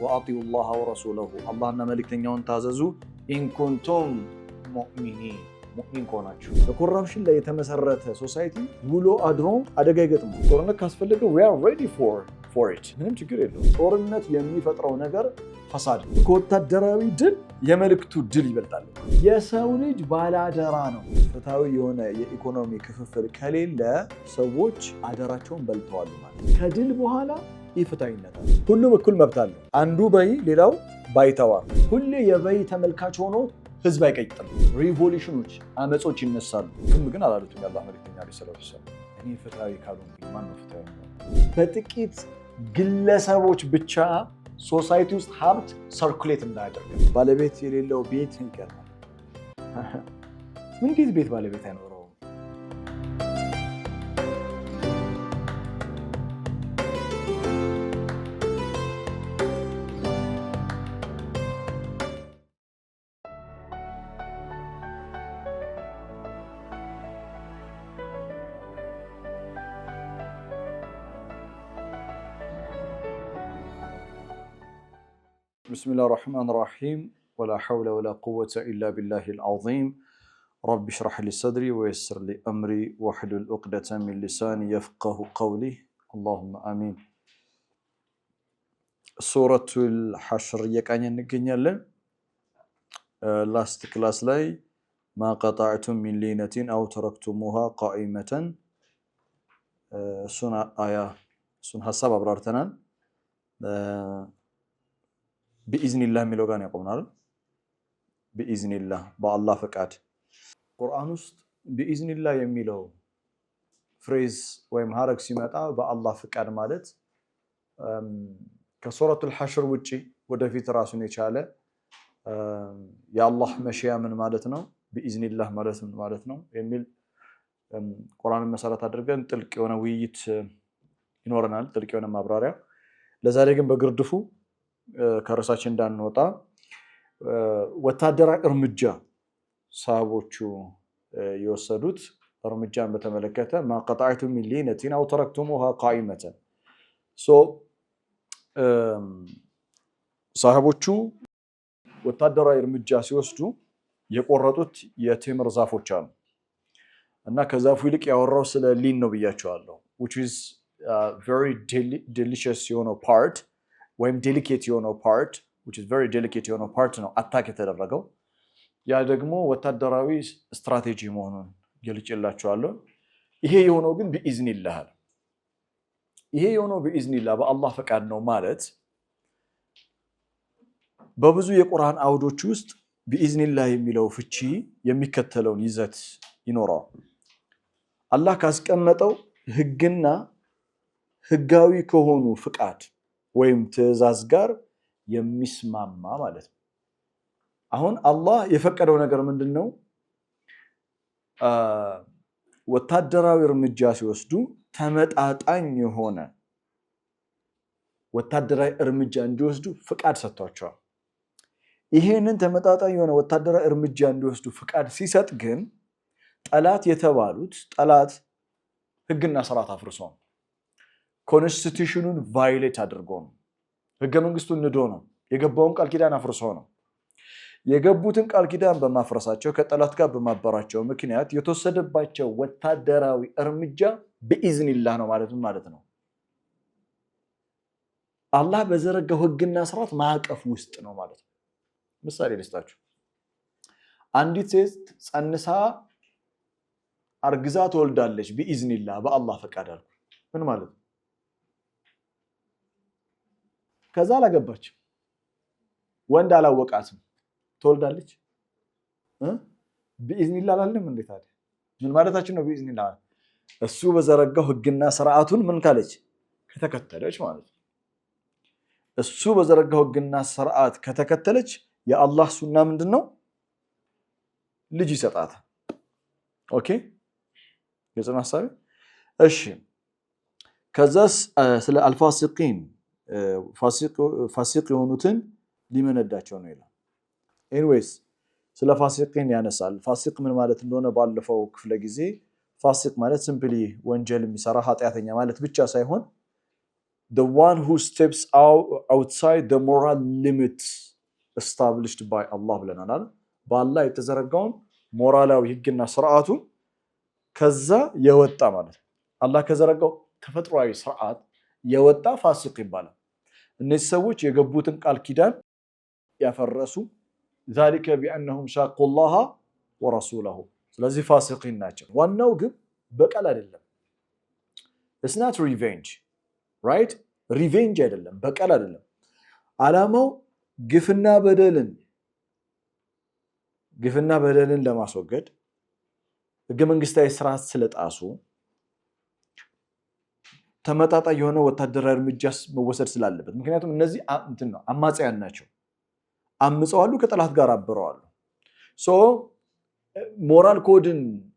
ወአጢዑ ላህ ወረሱለሁ አላህና መልእክተኛውን ታዘዙ ኢን ኩንቱም ሙእሚኒን ሙእሚን ከሆናችሁ። በኮረፕሽን ላይ የተመሰረተ ሶሳይቲ ውሎ አድሮ አደጋ ይገጥማል። ጦርነት ካስፈለገ we are ready for it ምንም ችግር የለውም። ጦርነት የሚፈጥረው ነገር ፈሳድ ከወታደራዊ ድል የመልእክቱ ድል ይበልጣል። የሰው ልጅ ባለአደራ ነው። ፍትሃዊ የሆነ የኢኮኖሚ ክፍፍል ከሌለ ሰዎች አደራቸውን በልተዋል ማለት። ከድል በኋላ ኢፍትሃዊነት አለ። ሁሉም እኩል መብት አለው። አንዱ በይ ሌላው ባይተዋር። ሁሌ የበይ ተመልካች ሆኖ ህዝብ አይቀይጥም። ሪቮሉሽኖች፣ አመጾች ይነሳሉ። ግን አላሉትም የአላህ መልእክተኛ ሰለላሁ ዐለይሂ ወሰለም እኔ ፍትሃዊ ካልሆንኩኝ ማን ነው ፍትሃዊ? በጥቂት ግለሰቦች ብቻ ሶሳይቲ ውስጥ ሀብት ሰርኩሌት እንዳያደርግ። ባለቤት የሌለው ቤት ይቀርማል። ምን ጊዜ ቤት ባለቤት አይኖረውም? بسم الله الرحمن الرحيم ولا حول ولا قوة إلا بالله العظيم رب اشرح لي صدري ويسر لي أمري واحلل عقدة من لساني يفقه قولي اللهم آمين. سورة الحشر يكاني نغنيالن لاست كلاس لاي ما قطعتم من لينة أو تركتموها قائمة سنة آية سنة حساب أبرارتنا بإذنillah የሚለው ጋር ያቆምናል። بإذنillah በአላህ ፈቃድ። ቁርአን ውስጥ بإذنillah የሚለው ፍሬዝ ወይም ሐረግ ሲመጣ በአላህ ፈቃድ ማለት ከሱረቱል ሐሽር ውጪ ወደፊት ራሱን የቻለ የአላህ መሽያ ምን ማለት ነው፣ بإذنillah ማለት ምን ማለት ነው የሚል ቁርአንን መሰረት አድርገን ጥልቅ የሆነ ውይይት ይኖረናል፣ ጥልቅ የሆነ ማብራሪያ። ለዛሬ ግን በግርድፉ ከርዕሳችን እንዳንወጣ ወታደራዊ እርምጃ ሰሃቦቹ የወሰዱት እርምጃን በተመለከተ ما قطعتم من لينة أو تركتموها قائمة ሰሃቦቹ ወታደራዊ እርምጃ ሲወስዱ የቆረጡት የቴምር ዛፎች አሉ እና ከዛፉ ይልቅ ያወራው ስለ ሊን ነው ብያቸዋለሁ which is very delicious የሆነው part ወይም ዴሊኬት የሆነው ፓርት which is very delicate የሆነው ፓርት ነው አታክ የተደረገው። ያ ደግሞ ወታደራዊ ስትራቴጂ መሆኑን ገልጬላችኋለሁ። ይሄ የሆነው ግን بإذنillah ይሄ የሆነው بإذنillah በአላህ ፈቃድ ነው ማለት በብዙ የቁርአን አውዶች ውስጥ بإذنillah የሚለው ፍቺ የሚከተለውን ይዘት ይኖረዋል። አላህ ካስቀመጠው ህግና ህጋዊ ከሆኑ ፍቃድ ወይም ትዕዛዝ ጋር የሚስማማ ማለት ነው። አሁን አላህ የፈቀደው ነገር ምንድነው? ወታደራዊ እርምጃ ሲወስዱ ተመጣጣኝ የሆነ ወታደራዊ እርምጃ እንዲወስዱ ፍቃድ ሰጥቷቸዋል። ይሄንን ተመጣጣኝ የሆነ ወታደራዊ እርምጃ እንዲወስዱ ፍቃድ ሲሰጥ ግን ጠላት የተባሉት ጠላት ህግና ስርዓት አፍርሶ ነው። ኮንስቲቱሽኑን ቫዮሌት አድርጎ ነው። ህገ መንግስቱን ንዶ ነው። የገባውን ቃል ኪዳን አፍርሶ ነው። የገቡትን ቃል ኪዳን በማፍረሳቸው ከጠላት ጋር በማበራቸው ምክንያት የተወሰደባቸው ወታደራዊ እርምጃ بإذنillah ነው ማለት ነው። አላህ በዘረጋው ህግና ስርዓት ማዕቀፍ ውስጥ ነው ማለት ነው። ምሳሌ ልስጣችሁ። አንዲት ሴት ጸንሳ አርግዛ ትወልዳለች بإذنillah በአላህ ፈቃድ አልኩ። ምን ማለት ነው? ከዛ አላገባች ወንድ አላወቃትም ትወልዳለች بإذنillah አላለም። እንዴት አለ? ምን ማለታችን ነው بإذنillah? እሱ በዘረጋው ህግና ስርዓቱን ምን ካለች ከተከተለች ማለት ነው። እሱ በዘረጋው ህግና ስርዓት ከተከተለች የአላህ ሱና ምንድነው? ልጅ ይሰጣታል። ኦኬ የጽና ሐሳብ። እሺ ከዛስ ስለ አልፋሲቂን ፋሲቅ የሆኑትን ሊመነዳቸው ነው ይላል። ኤኒዌይስ ስለ ፋሲቂን ያነሳል። ፋሲቅ ምን ማለት እንደሆነ ባለፈው ክፍለ ጊዜ ፋሲቅ ማለት ሲምፕሊ ወንጀል የሚሰራ ኃጢያተኛ ማለት ብቻ ሳይሆን the one who steps outside the moral limits established by Allah ብለናል በአላህ የተዘረጋውን ሞራላዊ ህግና ስርዓቱን ከዛ የወጣ ማለት አላህ ከዘረጋው ተፈጥሯዊ ስርዓት የወጣ ፋሲቅ ይባላል እነዚህ ሰዎች የገቡትን ቃል ኪዳን ያፈረሱ ذلك بانهم شاقوا الله ورسوله ስለዚህ ፋሲቂን ናቸው ዋናው ግን በቀል አይደለም it's not revenge right revenge አይደለም በቀል አይደለም አላማው ግፍና በደልን ለማስወገድ ህገ መንግስታዊ ስርዓት ስለጣሱ ተመጣጣኝ የሆነ ወታደራዊ እርምጃ መወሰድ ስላለበት ምክንያቱም እነዚህ አማጽያን ናቸው አምፀዋሉ ከጠላት ጋር አብረዋል so moral code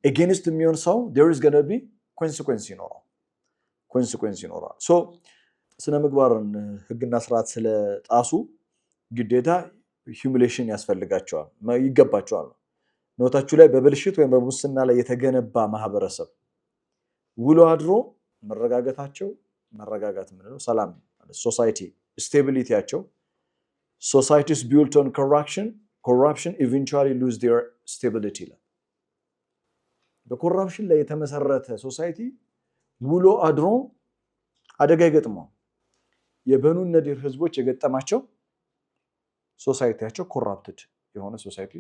against የሚሆን ሰው there is going to be consequence ይኖራል so ስነ ምግባርን ህግና ስርዓት ስለጣሱ ግዴታ humiliation ያስፈልጋቸዋል ይገባቸዋል ኖታችሁ ላይ በብልሽት ወይም በሙስና ላይ የተገነባ ማህበረሰብ ውሎ አድሮ መረጋጋት ምንለው ሰላም society stabilityያቸው societies built on corruption eventually lose their stability በኮራፕሽን ላይ የተመሰረተ ሶሳይቲ ውሎ አድሮ አደጋ ይገጥማል የበኑ ነዲር ህዝቦች የገጠማቸው ሶሳይቲያቸው ኮራፕትድ የሆነ ሶሳይቲ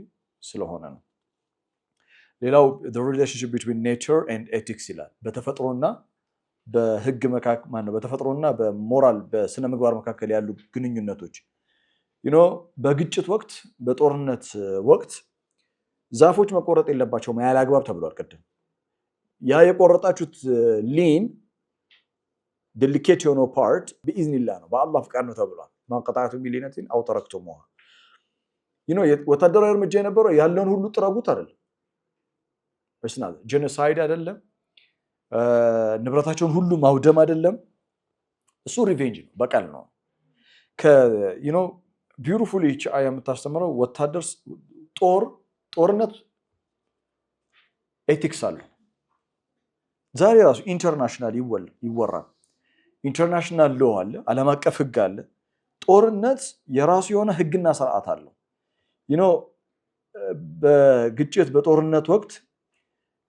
ስለሆነ ነው ሌላው the relationship between nature and ethics ይላል በተፈጥሮና በህግ መካከል በተፈጥሮና በሞራል በስነ ምግባር መካከል ያሉ ግንኙነቶች በግጭት ወቅት በጦርነት ወቅት ዛፎች መቆረጥ የለባቸውም ያለ አግባብ ተብሏል ቀደም ያ የቆረጣችሁት ሊን delicate የሆነው part بإذنillah ነው በአላህ ፍቃድ ነው ተብሏል ማንቀጣቱ ሚሊነትን አው ተረክቱሙሃ ወታደራዊ እርምጃ የነበረው ያለውን ሁሉ ጥረጉት አይደለም በስና ጄኖሳይድ አይደለም ንብረታቸውን ሁሉ ማውደም አይደለም እሱ ሪቬንጅ ነው በቀል ነው beautifully አያ የምታስተምረው ወታደር ጦርነት ኤቲክስ አለ ዛሬ ራሱ ኢንተርናሽናል ይወራል ኢንተርናሽናል ሎ አለ ዓለም አቀፍ ህግ አለ ጦርነት የራሱ የሆነ ህግና ስርዓት አለው በግጭት በጦርነት ወቅት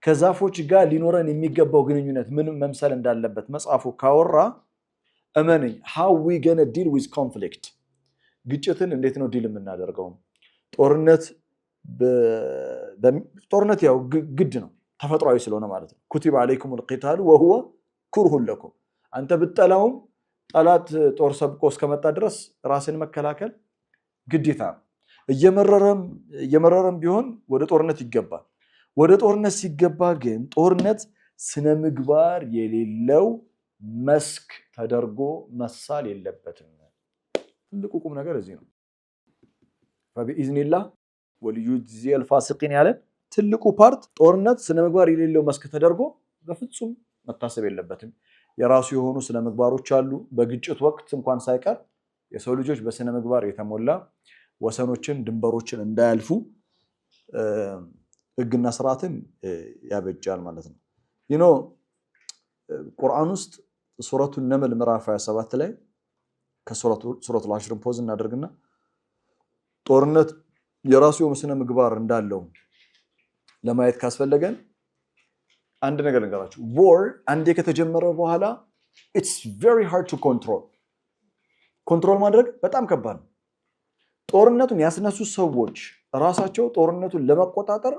ከዛፎች ጋር ሊኖረን የሚገባው ግንኙነት ምን መምሰል እንዳለበት መጽሐፉ ካወራ እመነኝ how we gonna deal with conflict ግጭትን እንዴት ነው ዲል የምናደርገው ጦርነት ያው ግድ ነው ተፈጥሯዊ ስለሆነ ማለት ነው كتب عليكم القتال وهو كره لكم አንተ ብትጠላውም ጠላት ጦር ሰብቆ እስከመጣ ድረስ ራስን መከላከል ግዴታ እየመረረም ቢሆን ወደ ጦርነት ይገባል ወደ ጦርነት ሲገባ ግን ጦርነት ስነ ምግባር የሌለው መስክ ተደርጎ መሳል የለበትም ትልቁ ቁም ነገር እዚህ ነው فبإذنillah وليجزي الفاسقين ያለ ትልቁ ፓርት ጦርነት ስነ ምግባር የሌለው መስክ ተደርጎ በፍጹም መታሰብ የለበትም የራሱ የሆኑ ስነ ምግባሮች አሉ በግጭት ወቅት እንኳን ሳይቀር የሰው ልጆች በስነ ምግባር የተሞላ ወሰኖችን ድንበሮችን እንዳያልፉ ህግና ስርዓትን ያበጃል ማለት ነው ቁርአን ውስጥ ሱረቱ ነምል ምዕራፍ 27 ላይ ከሱረቱ አሽርን ፖዝ እናደርግና ጦርነት የራሱ የሆነ ስነ ምግባር እንዳለው ለማየት ካስፈለገን አንድ ነገር ልንገራችሁ war አንዴ ከተጀመረ በኋላ it's very hard to control ማድረግ በጣም ከባድ ነው ጦርነቱን ያስነሱ ሰዎች ራሳቸው ጦርነቱን ለመቆጣጠር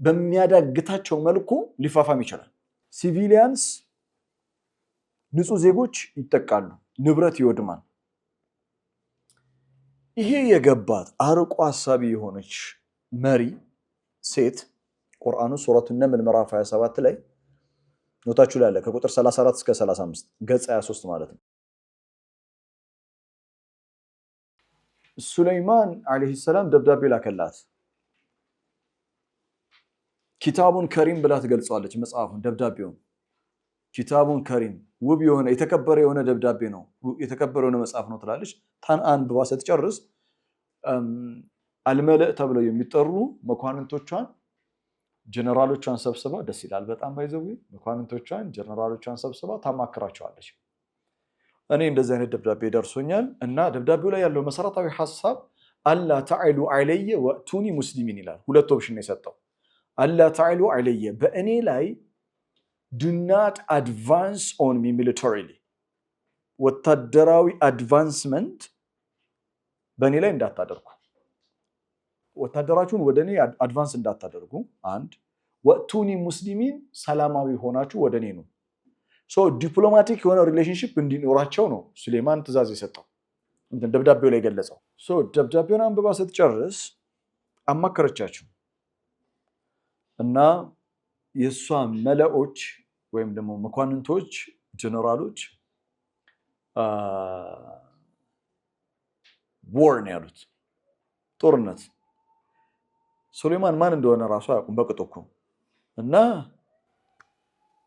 በሚያዳግታቸው መልኩ ሊፋፋም ይችላል ሲቪሊያንስ ንጹህ ዜጎች ይጠቃሉ ንብረት ይወድማል ይሄ የገባት አርቆ ሐሳቢ የሆነች መሪ ሴት ቁርአኑ ሱረቱ ነምል ምዕራፍ 27 ላይ ኖታችሁ ላይ አለ ከቁጥር 34 እስከ 35 ገጽ 23 ማለት ነው ሱለይማን አለይሂ ሰላም ደብዳቤ ላከላት ኪታቡን ከሪም ብላ ትገልጸዋለች መጽሐፉን ደብዳቤውን ኪታቡን ከሪም ውብ የሆነ የተከበረ የሆነ ደብዳቤ ነው የተከበረ የሆነ መጽሐፍ ነው ትላለች ታን አንብባ ስትጨርስ አልመለእ ተብለው የሚጠሩ መኳንንቶቿን ጀነራሎቿን ሰብስባ ደስ ይላል በጣም ባይዘው መኳንንቶቿን ጀነራሎቿን ሰብስባ ታማክራቸዋለች እኔ እንደዚህ አይነት ደብዳቤ ደርሶኛል እና ደብዳቤው ላይ ያለው መሰረታዊ ሐሳብ አላ ተዕሉ ዐለየ ወእቱኒ ሙስሊሚን ይላል። ሁለት ኦፕሽን ነው የሰጠው። አላ ተዕሉ ዐለየ በእኔ ላይ do not advance on me militarily ወታደራዊ አድቫንስመንት በእኔ ላይ እንዳታደርጉ፣ ወታደራችሁን ወደ እኔ አድቫንስ እንዳታደርጉ። አንድ ወእቱኒ ሙስሊሚን ሰላማዊ ሆናችሁ ወደ እኔ ነው። ዲፕሎማቲክ የሆነ ሪሌሽንሽፕ እንዲኖራቸው ነው ሱሌማን ትእዛዝ የሰጠው ደብዳቤው ላይ ገለጸው። ደብዳቤውን አንብባ ስትጨርስ አማከረቻቸው እና የእሷ መለዎች ወይም ደግሞ መኳንንቶች ጀነራሎች war ነው ያሉት፣ ጦርነት። ሱሌማን ማን እንደሆነ ራሱ አያውቁም በቅጡ እኮ እና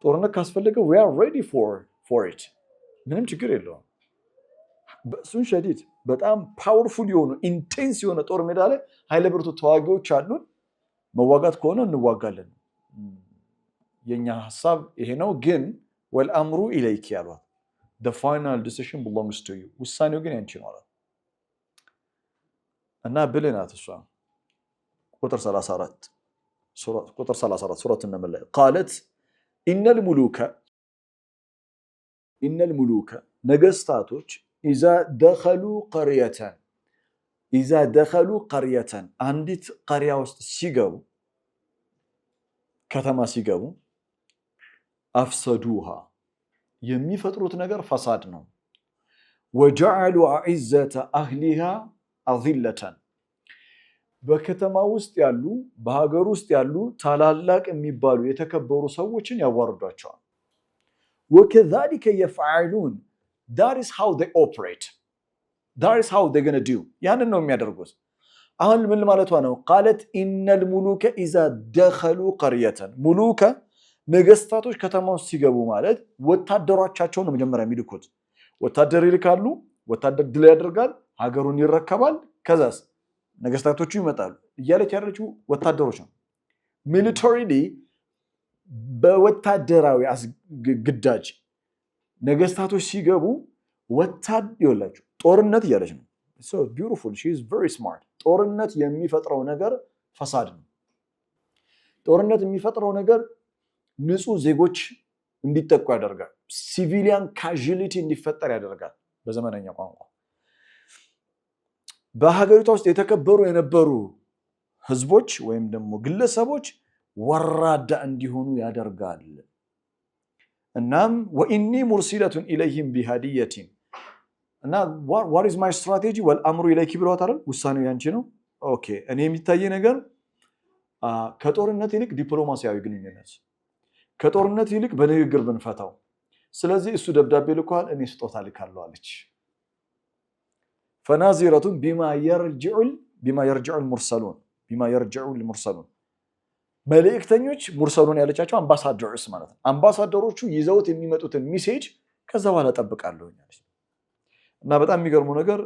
ጦርነት ካስፈለገ we are ready for it ምንም ችግር የለውም። በእሱን ሸዲድ በጣም ፓወርፉል የሆኑ ኢንቴንስ የሆነ ጦር ሜዳ ላይ ኃይለ ብርቱ ተዋጊዎች አሉን። መዋጋት ከሆነ እንዋጋለን። የኛ ሐሳብ ይሄ ነው። ግን ወልአምሩ ኢለይኪ ያሏት the final decision belongs to you ውሳኔው ግን ያንቺ ነው አላት እና ብልናት እሷ ቁጥር 34 ሱረት النمل ላይ قالت إن الملوك ነገስታቶች إذا دخلوا قرية አንዲት قرية ውስጥ ሲገቡ ከተማ ሲገቡ أفسدوها የሚፈጥሩት ነገር ፈሳድ ነው። وجعلوا أعزة أهلها أذلة በከተማ ውስጥ ያሉ በሀገር ውስጥ ያሉ ታላላቅ የሚባሉ የተከበሩ ሰዎችን ያዋርዷቸዋል። وكذلك يفعلون that is how they operate that is how they're going to do ያንን ነው የሚያደርጉት። አሁን ምን ማለቷ ነው? قالت إن الملوك إذا دخلوا قرية ሙሉከ ነገስታቶች ከተማ ውስጥ ሲገቡ ማለት ወታደሮቻቸውን ነው መጀመሪያ የሚልኩት። ወታደር ይልካሉ፣ ወታደር ድል ያደርጋል፣ ሀገሩን ይረከባል፣ ከዛስ ነገስታቶቹ ይመጣሉ። እያለች ያለችው ወታደሮች ነው። ሚሊታሪሊ በወታደራዊ ግዳጅ ነገስታቶች ሲገቡ ይወላችሁ ጦርነት እያለች ነው። so beautiful she is very smart ጦርነት የሚፈጥረው ነገር ፈሳድ ነው። ጦርነት የሚፈጥረው ነገር ንጹህ ዜጎች እንዲጠቁ ያደርጋል። ሲቪሊያን ካዡሊቲ እንዲፈጠር ያደርጋል። በዘመነኛ ቋንቋ በሀገሪቷ ውስጥ የተከበሩ የነበሩ ህዝቦች ወይም ደግሞ ግለሰቦች ወራዳ እንዲሆኑ ያደርጋል። እናም ወኢኒ ሙርሲለቱን ኢለይሂም ቢሃዲየቲን እና what is my strategy ወልአምሩ ኢለይኪ ብለዋታል። ውሳኔው ያንቺ ነው። ኦኬ እኔ የሚታይ ነገር ከጦርነት ይልቅ ዲፕሎማሲያዊ ግንኙነት፣ ከጦርነት ይልቅ በንግግር ብንፈታው። ስለዚህ እሱ ደብዳቤ ልኳል፣ እኔ ስጦታ ልካለሁ አለች። ፈናዚረቱን ቢማ የርጅዑል ሙርሰሉን መልእክተኞች ሙርሰሉን ያለቻቸው አምባሳደርስ ማለት ነው። አምባሳደሮቹ ይዘውት የሚመጡትን ሚሴጅ ከዛ በኋላ ጠብቃለሁ አለች። እና በጣም የሚገርመው ነገር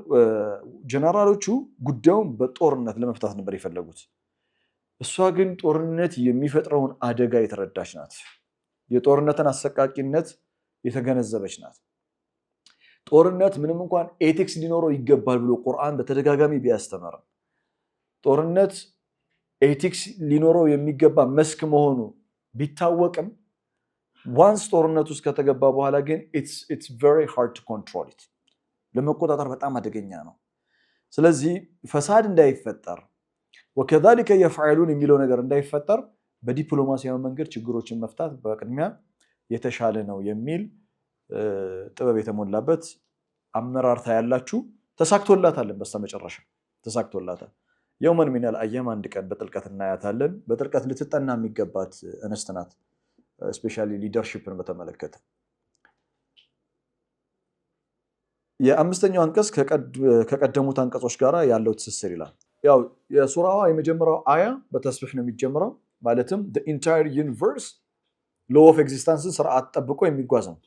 ጀነራሎቹ ጉዳዩን በጦርነት ለመፍታት ነበር የፈለጉት። እሷ ግን ጦርነት የሚፈጥረውን አደጋ የተረዳች ናት። የጦርነትን አሰቃቂነት የተገነዘበች ናት። ጦርነት ምንም እንኳን ኤቲክስ ሊኖረው ይገባል ብሎ ቁርአን በተደጋጋሚ ቢያስተምርም ጦርነት ኤቲክስ ሊኖረው የሚገባ መስክ መሆኑ ቢታወቅም ዋንስ ጦርነት ውስጥ ከተገባ በኋላ ግን it's very hard to control it ለመቆጣጠር በጣም አደገኛ ነው። ስለዚህ ፈሳድ እንዳይፈጠር وكذلك يفعلون የሚለው ነገር እንዳይፈጠር በዲፕሎማሲያዊ መንገድ ችግሮችን መፍታት በቅድሚያ የተሻለ ነው የሚል ጥበብ የተሞላበት አመራር ታያላችሁ። ተሳክቶላታል። በስተመጨረሻ ተሳክቶላታል። የውመን ሚነል አያም አንድ ቀን በጥልቀት እናያታለን። በጥልቀት ልትጠና የሚገባት እንስት ናት። ስፔሻሊ ሊደርሺፕን በተመለከተ የአምስተኛው አንቀጽ ከቀደሙት አንቀጾች ጋር ያለው ትስስር ይላል። ያው የሱራዋ የመጀመሪያው አያ በተስቢህ ነው የሚጀምረው። ማለትም the entire universe law of existence ስርዓት ጠብቆ የሚጓዝ ነው።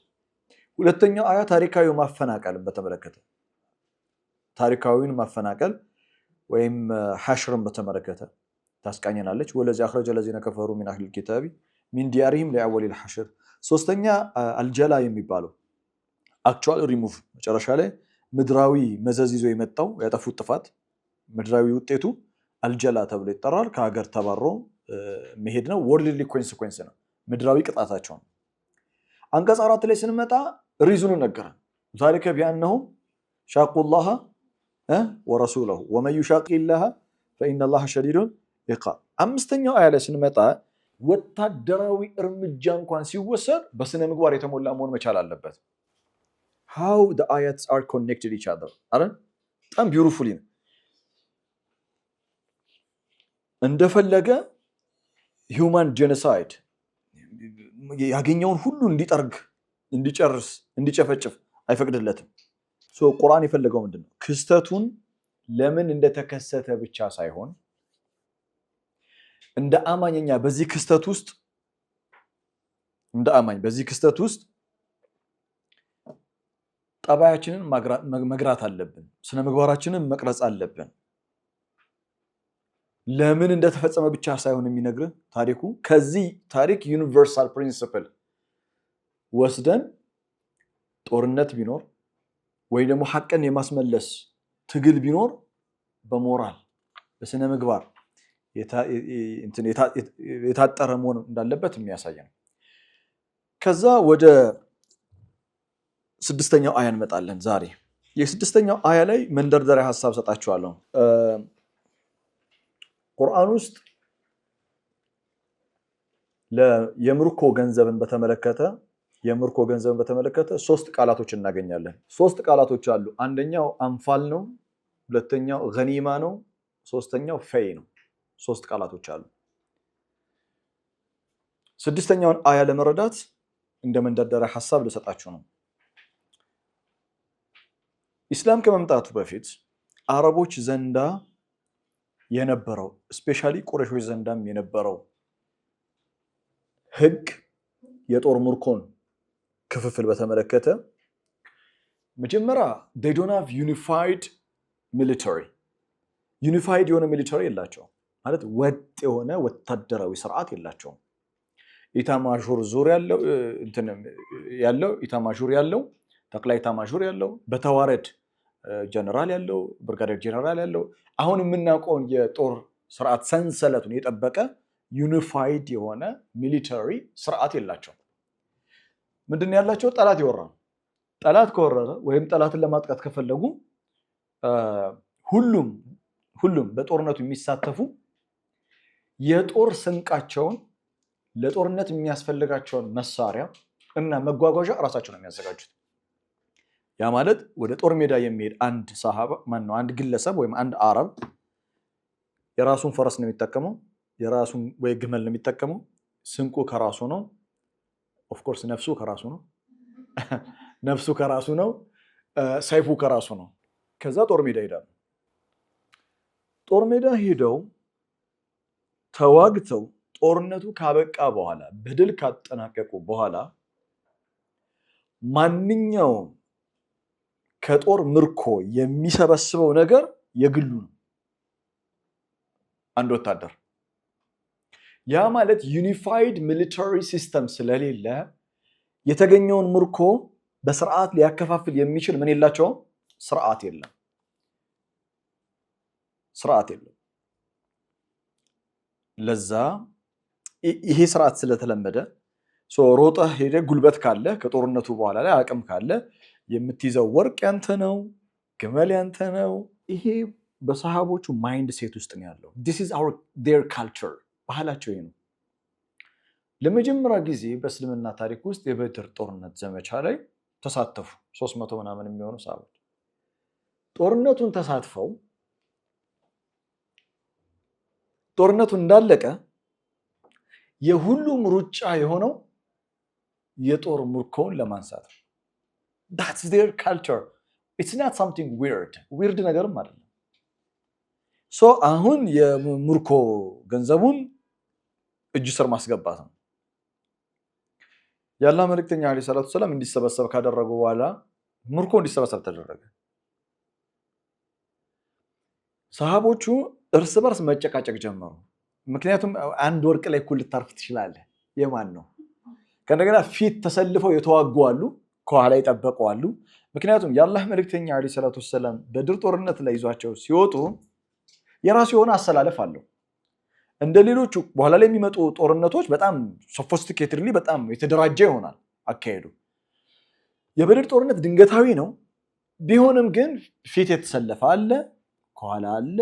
ሁለተኛው አያ ታሪካዊ ማፈናቀልን በተመለከተ ታሪካዊውን ማፈናቀል ወይም ሐሽርን በተመለከተ ታስቃኘናለች። ወለዚ አخرج الذين كفروا من اهل الكتاب من ديارهم لاول الحشر። ሶስተኛ አልጀላ የሚባለው actual remove መጨረሻ ላይ ምድራዊ መዘዝ ይዞ የመጣው ያጠፉት ጥፋት ምድራዊ ውጤቱ አልጀላ ተብሎ ይጠራል ከሀገር ተባሮ መሄድ ነው worldly consequence ነው ምድራዊ ቅጣታቸው ነው አንቀጽ 4 ላይ ስንመጣ ሪዝኑን ነገረን ذلك بانهم شاقوا الله ورسوله ومن يشاق الله فان الله شديد العقاب አምስተኛው አያ ላይ ስንመጣ ወታደራዊ እርምጃ እንኳን ሲወሰድ በስነ ምግባር የተሞላ መሆን መቻል አለበት how the ayats are connected each other አረን በጣም ቢዩቲፉሊ እንደፈለገ human genocide ያገኘውን ሁሉ እንዲጠርግ እንዲጨርስ እንዲጨፈጭፍ አይፈቅድለትም ሶ ቁርአን የፈለገው ምንድነው ክስተቱን ለምን እንደተከሰተ ብቻ ሳይሆን እንደ አማኝኛ በዚህ ክስተት ውስጥ ጠባያችንን መግራት አለብን ስነ ምግባራችንን መቅረጽ አለብን ለምን እንደተፈጸመ ብቻ ሳይሆን የሚነግር ታሪኩ ከዚህ ታሪክ ዩኒቨርሳል ፕሪንሲፕል ወስደን ጦርነት ቢኖር ወይ ደግሞ ሐቅን የማስመለስ ትግል ቢኖር በሞራል በስነ ምግባር የታጠረ መሆን እንዳለበት የሚያሳይ ነው ከዛ ወደ ስድስተኛው አያ እንመጣለን ዛሬ የስድስተኛው አያ ላይ መንደርደሪያ ሐሳብ ሰጣችኋለሁ ቁርአን ውስጥ የምርኮ ገንዘብን በተመለከተ ሶስት ቃላቶች እናገኛለን ሶስት ቃላቶች አሉ አንደኛው አንፋል ነው ሁለተኛው ገኒማ ነው ሶስተኛው ፈይ ነው ሶስት ቃላቶች አሉ ስድስተኛውን አያ ለመረዳት እንደ መንደርደሪያ ሐሳብ ልሰጣችሁ ነው ኢስላም ከመምጣቱ በፊት አረቦች ዘንዳ የነበረው ስፔሻሊ ቁረይሾች ዘንዳም የነበረው ህግ የጦር ምርኮን ክፍፍል በተመለከተ መጀመሪያ they don't have unified የሆነ ሚሊተሪ የላቸው ማለት ወጥ የሆነ ወታደራዊ ስርዓት የላቸው ኢታማዦር ዙር ያለው ኢታማዦር ያለው ጠቅላይ ኢታማዦር ያለው በተዋረድ ጀነራል ያለው ብርጋዴር ጀነራል ያለው አሁን የምናውቀው የጦር ስርዓት ሰንሰለቱን የጠበቀ ዩኒፋይድ የሆነ ሚሊተሪ ስርዓት የላቸው ምንድነው ያላቸው ጠላት ከወረረ ወይም ጠላትን ለማጥቃት ከፈለጉ ሁሉም በጦርነቱ የሚሳተፉ የጦር ስንቃቸውን ለጦርነት የሚያስፈልጋቸውን መሳሪያ እና መጓጓዣ ራሳቸው ነው የሚያዘጋጁት ያ ማለት ወደ ጦር ሜዳ የሚሄድ አንድ አንድ ግለሰብ ወይም አንድ አረብ የራሱን ፈረስ ነው የሚጠቀመው የራሱን ወይ ግመል ነው የሚጠቀመው ስንቁ ከራሱ ነው ኦፍ ኮርስ ነፍሱ ከራሱ ነው ሰይፉ ከራሱ ነው ከዛ ጦር ሜዳ ይሄዳሉ ጦር ሜዳ ሄደው ተዋግተው ጦርነቱ ካበቃ በኋላ በድል ካጠናቀቁ በኋላ ማንኛውም ከጦር ምርኮ የሚሰበስበው ነገር የግሉ ነው አንድ ወታደር ያ ማለት ዩኒፋይድ ሚሊተሪ ሲስተም ስለሌለ የተገኘውን ምርኮ በስርዓት ሊያከፋፍል የሚችል ምን የላቸውም ስርዓት የለም ለዛ ይሄ ስርዓት ስለተለመደ ሮጠ ሄደ ጉልበት ካለ ከጦርነቱ በኋላ ላይ አቅም ካለ የምትይዘው ወርቅ ያንተ ነው ግመል ያንተ ነው ይሄ በሰሃቦቹ ማይንድ ሴት ውስጥ ነው ያለው this is their culture ባህላቸው ይሄ ነው ለመጀመሪያ ጊዜ በእስልምና ታሪክ ውስጥ የበድር ጦርነት ዘመቻ ላይ ተሳተፉ 300 ምናምን የሚሆኑ ሰሃቦች ጦርነቱን ተሳትፈው ጦርነቱ እንዳለቀ የሁሉም ሩጫ የሆነው የጦር ምርኮውን ለማንሳት that's their culture it's not something weird ነገርም አይደለም አሁን የምርኮ ገንዘቡን እጅ ስር ማስገባት ነው ያላ መልእክተኛ አለይሂ ሰላቱ ሰላም እንዲሰበሰብ ካደረጉ በኋላ ምርኮ እንዲሰበሰብ ተደረገ ሰሃቦቹ እርስ በርስ መጨቃጨቅ ጀመሩ ምክንያቱም አንድ ወርቅ ላይ እኩል ልታርፍ ትችላለህ የማን ነው ከነገና ፊት ተሰልፈው የተዋጉ አሉ ከኋላ ይጠበቀዋሉ። ምክንያቱም የአላህ መልእክተኛ አለይሂ ሰላቱ ወሰላም በድር ጦርነት ላይ ይዟቸው ሲወጡ የራሱ የሆነ አሰላለፍ አለው። እንደ ሌሎቹ በኋላ ላይ የሚመጡ ጦርነቶች በጣም ሶፊስቲኬትድሊ በጣም የተደራጀ ይሆናል አካሄዱ። የበድር ጦርነት ድንገታዊ ነው። ቢሆንም ግን ፊት የተሰለፈ አለ፣ ከኋላ አለ።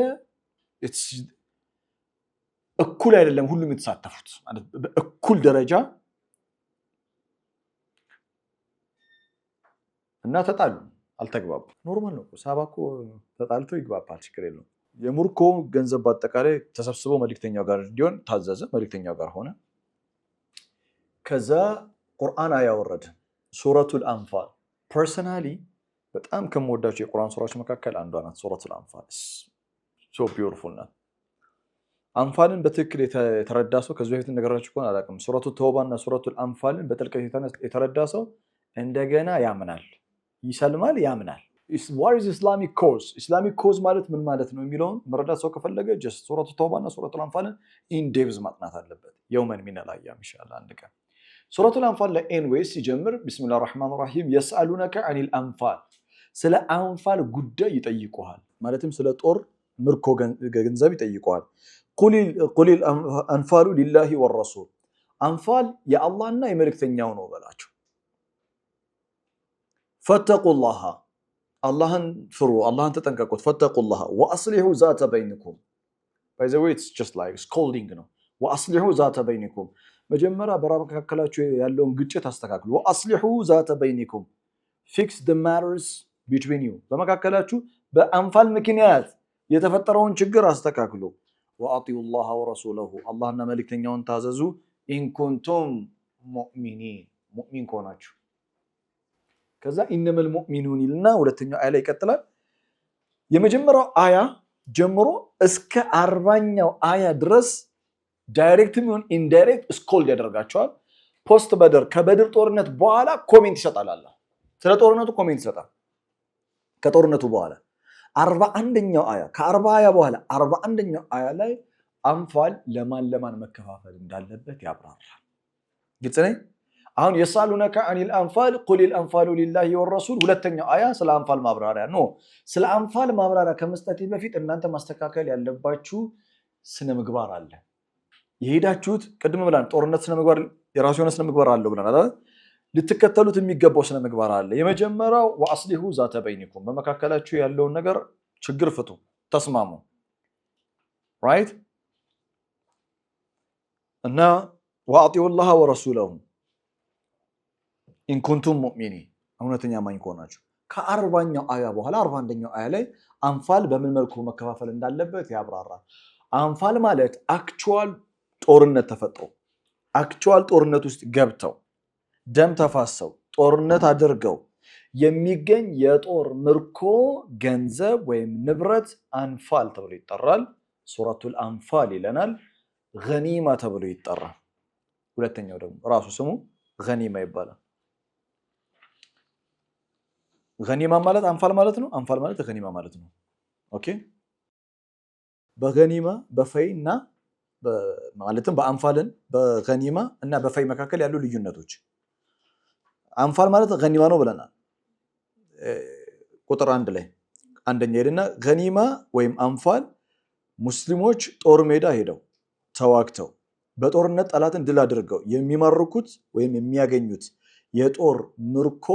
እኩል አይደለም ሁሉም የተሳተፉት ማለት በእኩል ደረጃ እና ተጣሉ፣ አልተግባቡ። ኖርማል ነው። ሳባ እኮ ተጣልቶ ይግባባል፣ ችግር የለውም። የሙርኮ ገንዘብ በአጠቃላይ ተሰብስበው መልእክተኛው ጋር እንዲሆን ታዘዘ። መልእክተኛው ጋር ሆነ። ከዛ ቁርአን አያወረደ ሱረቱል አንፋል። ፐርሰናሊ በጣም ከምወዳቸው የቁርአን ሱራዎች መካከል አንዷ ናት ሱረቱል አንፋል። ሶ ቢዩቲፉል ናት። አንፋልን በትክክል የተረዳ ሰው ከዚህ በፊት ነገራችሁ ከሆነ አላውቅም። ሱረቱ ተውባ እና ሱረቱል አንፋልን በጥልቀት የተረዳ ሰው እንደገና ያምናል፣ ይሰልማል፣ ያምናል። what is Islamic cause? Islamic cause ማለት ምን ማለት ነው የሚለውን መረዳት ሰው ከፈለገ just ሱረቱ ተውባ እና ሱረቱል አንፋልን ኢን ዴፕዝ ማጥናት አለበት። የውመን ሚነል አያም ኢንሻአላህ አንድ ቀን። ሱረቱል አንፋል ላይ ኤንዌይስ ሲጀምር ቢስሚላሂር ረህማኒር ረሂም የስአሉነከ ዐኒል አንፋል፣ ስለ አንፋል ጉዳይ ይጠይቁሃል። ማለትም ስለ ጦር ምርኮ ገንዘብ ይጠይቁሃል። ቁሊል አንፋሉ ሊላሂ ወረሱል፣ አንፋል የአላህና የመልእክተኛው ነው በላቸው። ፈተቁላህ፣ አላህን ፍሩ፣ አላህን ተጠንቀቁት። ፈተቁላህ ወአስሊሑ ዛተ በይንኩም። ባይ ዘ ዌይ ኢትስ ጀስት ላይክ ስኮልዲንግ ነው። ወአስሊሑ ዛተ በይንኩም፣ መጀመሪያ በመካከላችሁ ያለውን ግጭት አስተካክሉ። ወአስሊሑ ዛተ በይንኩም፣ ፊክስ ዘ ማተርስ ቢትዊን ዩ፣ በመካከላችሁ በአንፋል ምክንያት የተፈጠረውን ችግር አስተካክሉ። ወአጢዑ ላህ ወረሱለሁ፣ አላህና መልእክተኛውን ታዘዙ። ኢንኩንቱም ሙእሚኒን፣ ሙእሚን ከሆናችሁ። ከዛ ኢነመል ሙእሚኑን ይልና ሁለተኛው አያ ላይ ይቀጥላል። የመጀመሪያው አያ ጀምሮ እስከ 40ኛው አያ ድረስ ዳይሬክትም ይሁን ኢንዳይሬክት ስኮልድ ያደርጋቸዋል። ፖስት በድር ከበድር ጦርነት በኋላ ኮሜንት ይሰጣል። አላህ ስለ ጦርነቱ ኮሜንት ይሰጣል። ከጦርነቱ በኋላ 41ኛው አያ ከ40 አያ በኋላ 41ኛው አያ ላይ አንፋል ለማን መከፋፈል እንዳለበት ያብራራል። ግልጽ ነኝ። አሁን የሳሉነከ ዐኒል አንፋል ቁሊል አንፋሉ ሊላሂ ወረሱል፣ ሁለተኛው አያ ስለ አንፋል ማብራሪያ ነው። ስለ አንፋል ማብራሪያ ከመስጠቴ በፊት እናንተ ማስተካከል ያለባችሁ ስነ ምግባር አለ። የሄዳችሁት ቅድም ብለን ጦርነት ስነ ምግባር የራሱ የሆነ ስነ ምግባር አለው ብለን አይደል? ልትከተሉት የሚገባው ስነ ምግባር አለ። የመጀመሪያው ወአስሊሑ ዛተ በይኒኩም፣ በመካከላችሁ ያለውን ነገር ችግር ፍቱ፣ ተስማሙ። ራይት እና ወአጢዑ ላህ ወረሱለሁ ኢንኩንቱም ሙእሚኒን፣ እውነተኛ አማኝ ከሆናችሁ። ከ40ኛው አያ በኋላ 41ኛው አያ ላይ አንፋል በምን መልኩ መከፋፈል እንዳለበት ያብራራል። አንፋል ማለት አክቹዋል ጦርነት ተፈጥሮ አክቹዋል ጦርነት ውስጥ ገብተው ደም ተፋሰው ጦርነት አድርገው የሚገኝ የጦር ምርኮ ገንዘብ ወይም ንብረት አንፋል ተብሎ ይጠራል። ሱረቱል አንፋል ይለናል። ገኒማ ተብሎ ይጠራል። ሁለተኛው ደግሞ ራሱ ስሙ ገኒማ ይባላል። ገኒማ ማለት አንፋል ማለት ነው። አንፋል ማለት ገኒማ ማለት ነው። ኦኬ። በገኒማ በፈይና ማለትም በአንፋልን በገኒማ እና በፈይ መካከል ያሉ ልዩነቶች። አንፋል ማለት ገኒማ ነው ብለናል። ቁጥር 1 ላይ አንደኛ ሄድና ገኒማ ወይም አንፋል ሙስሊሞች ጦር ሜዳ ሄደው ተዋግተው በጦርነት ጠላትን ድል አድርገው የሚማርኩት ወይም የሚያገኙት የጦር ምርኮ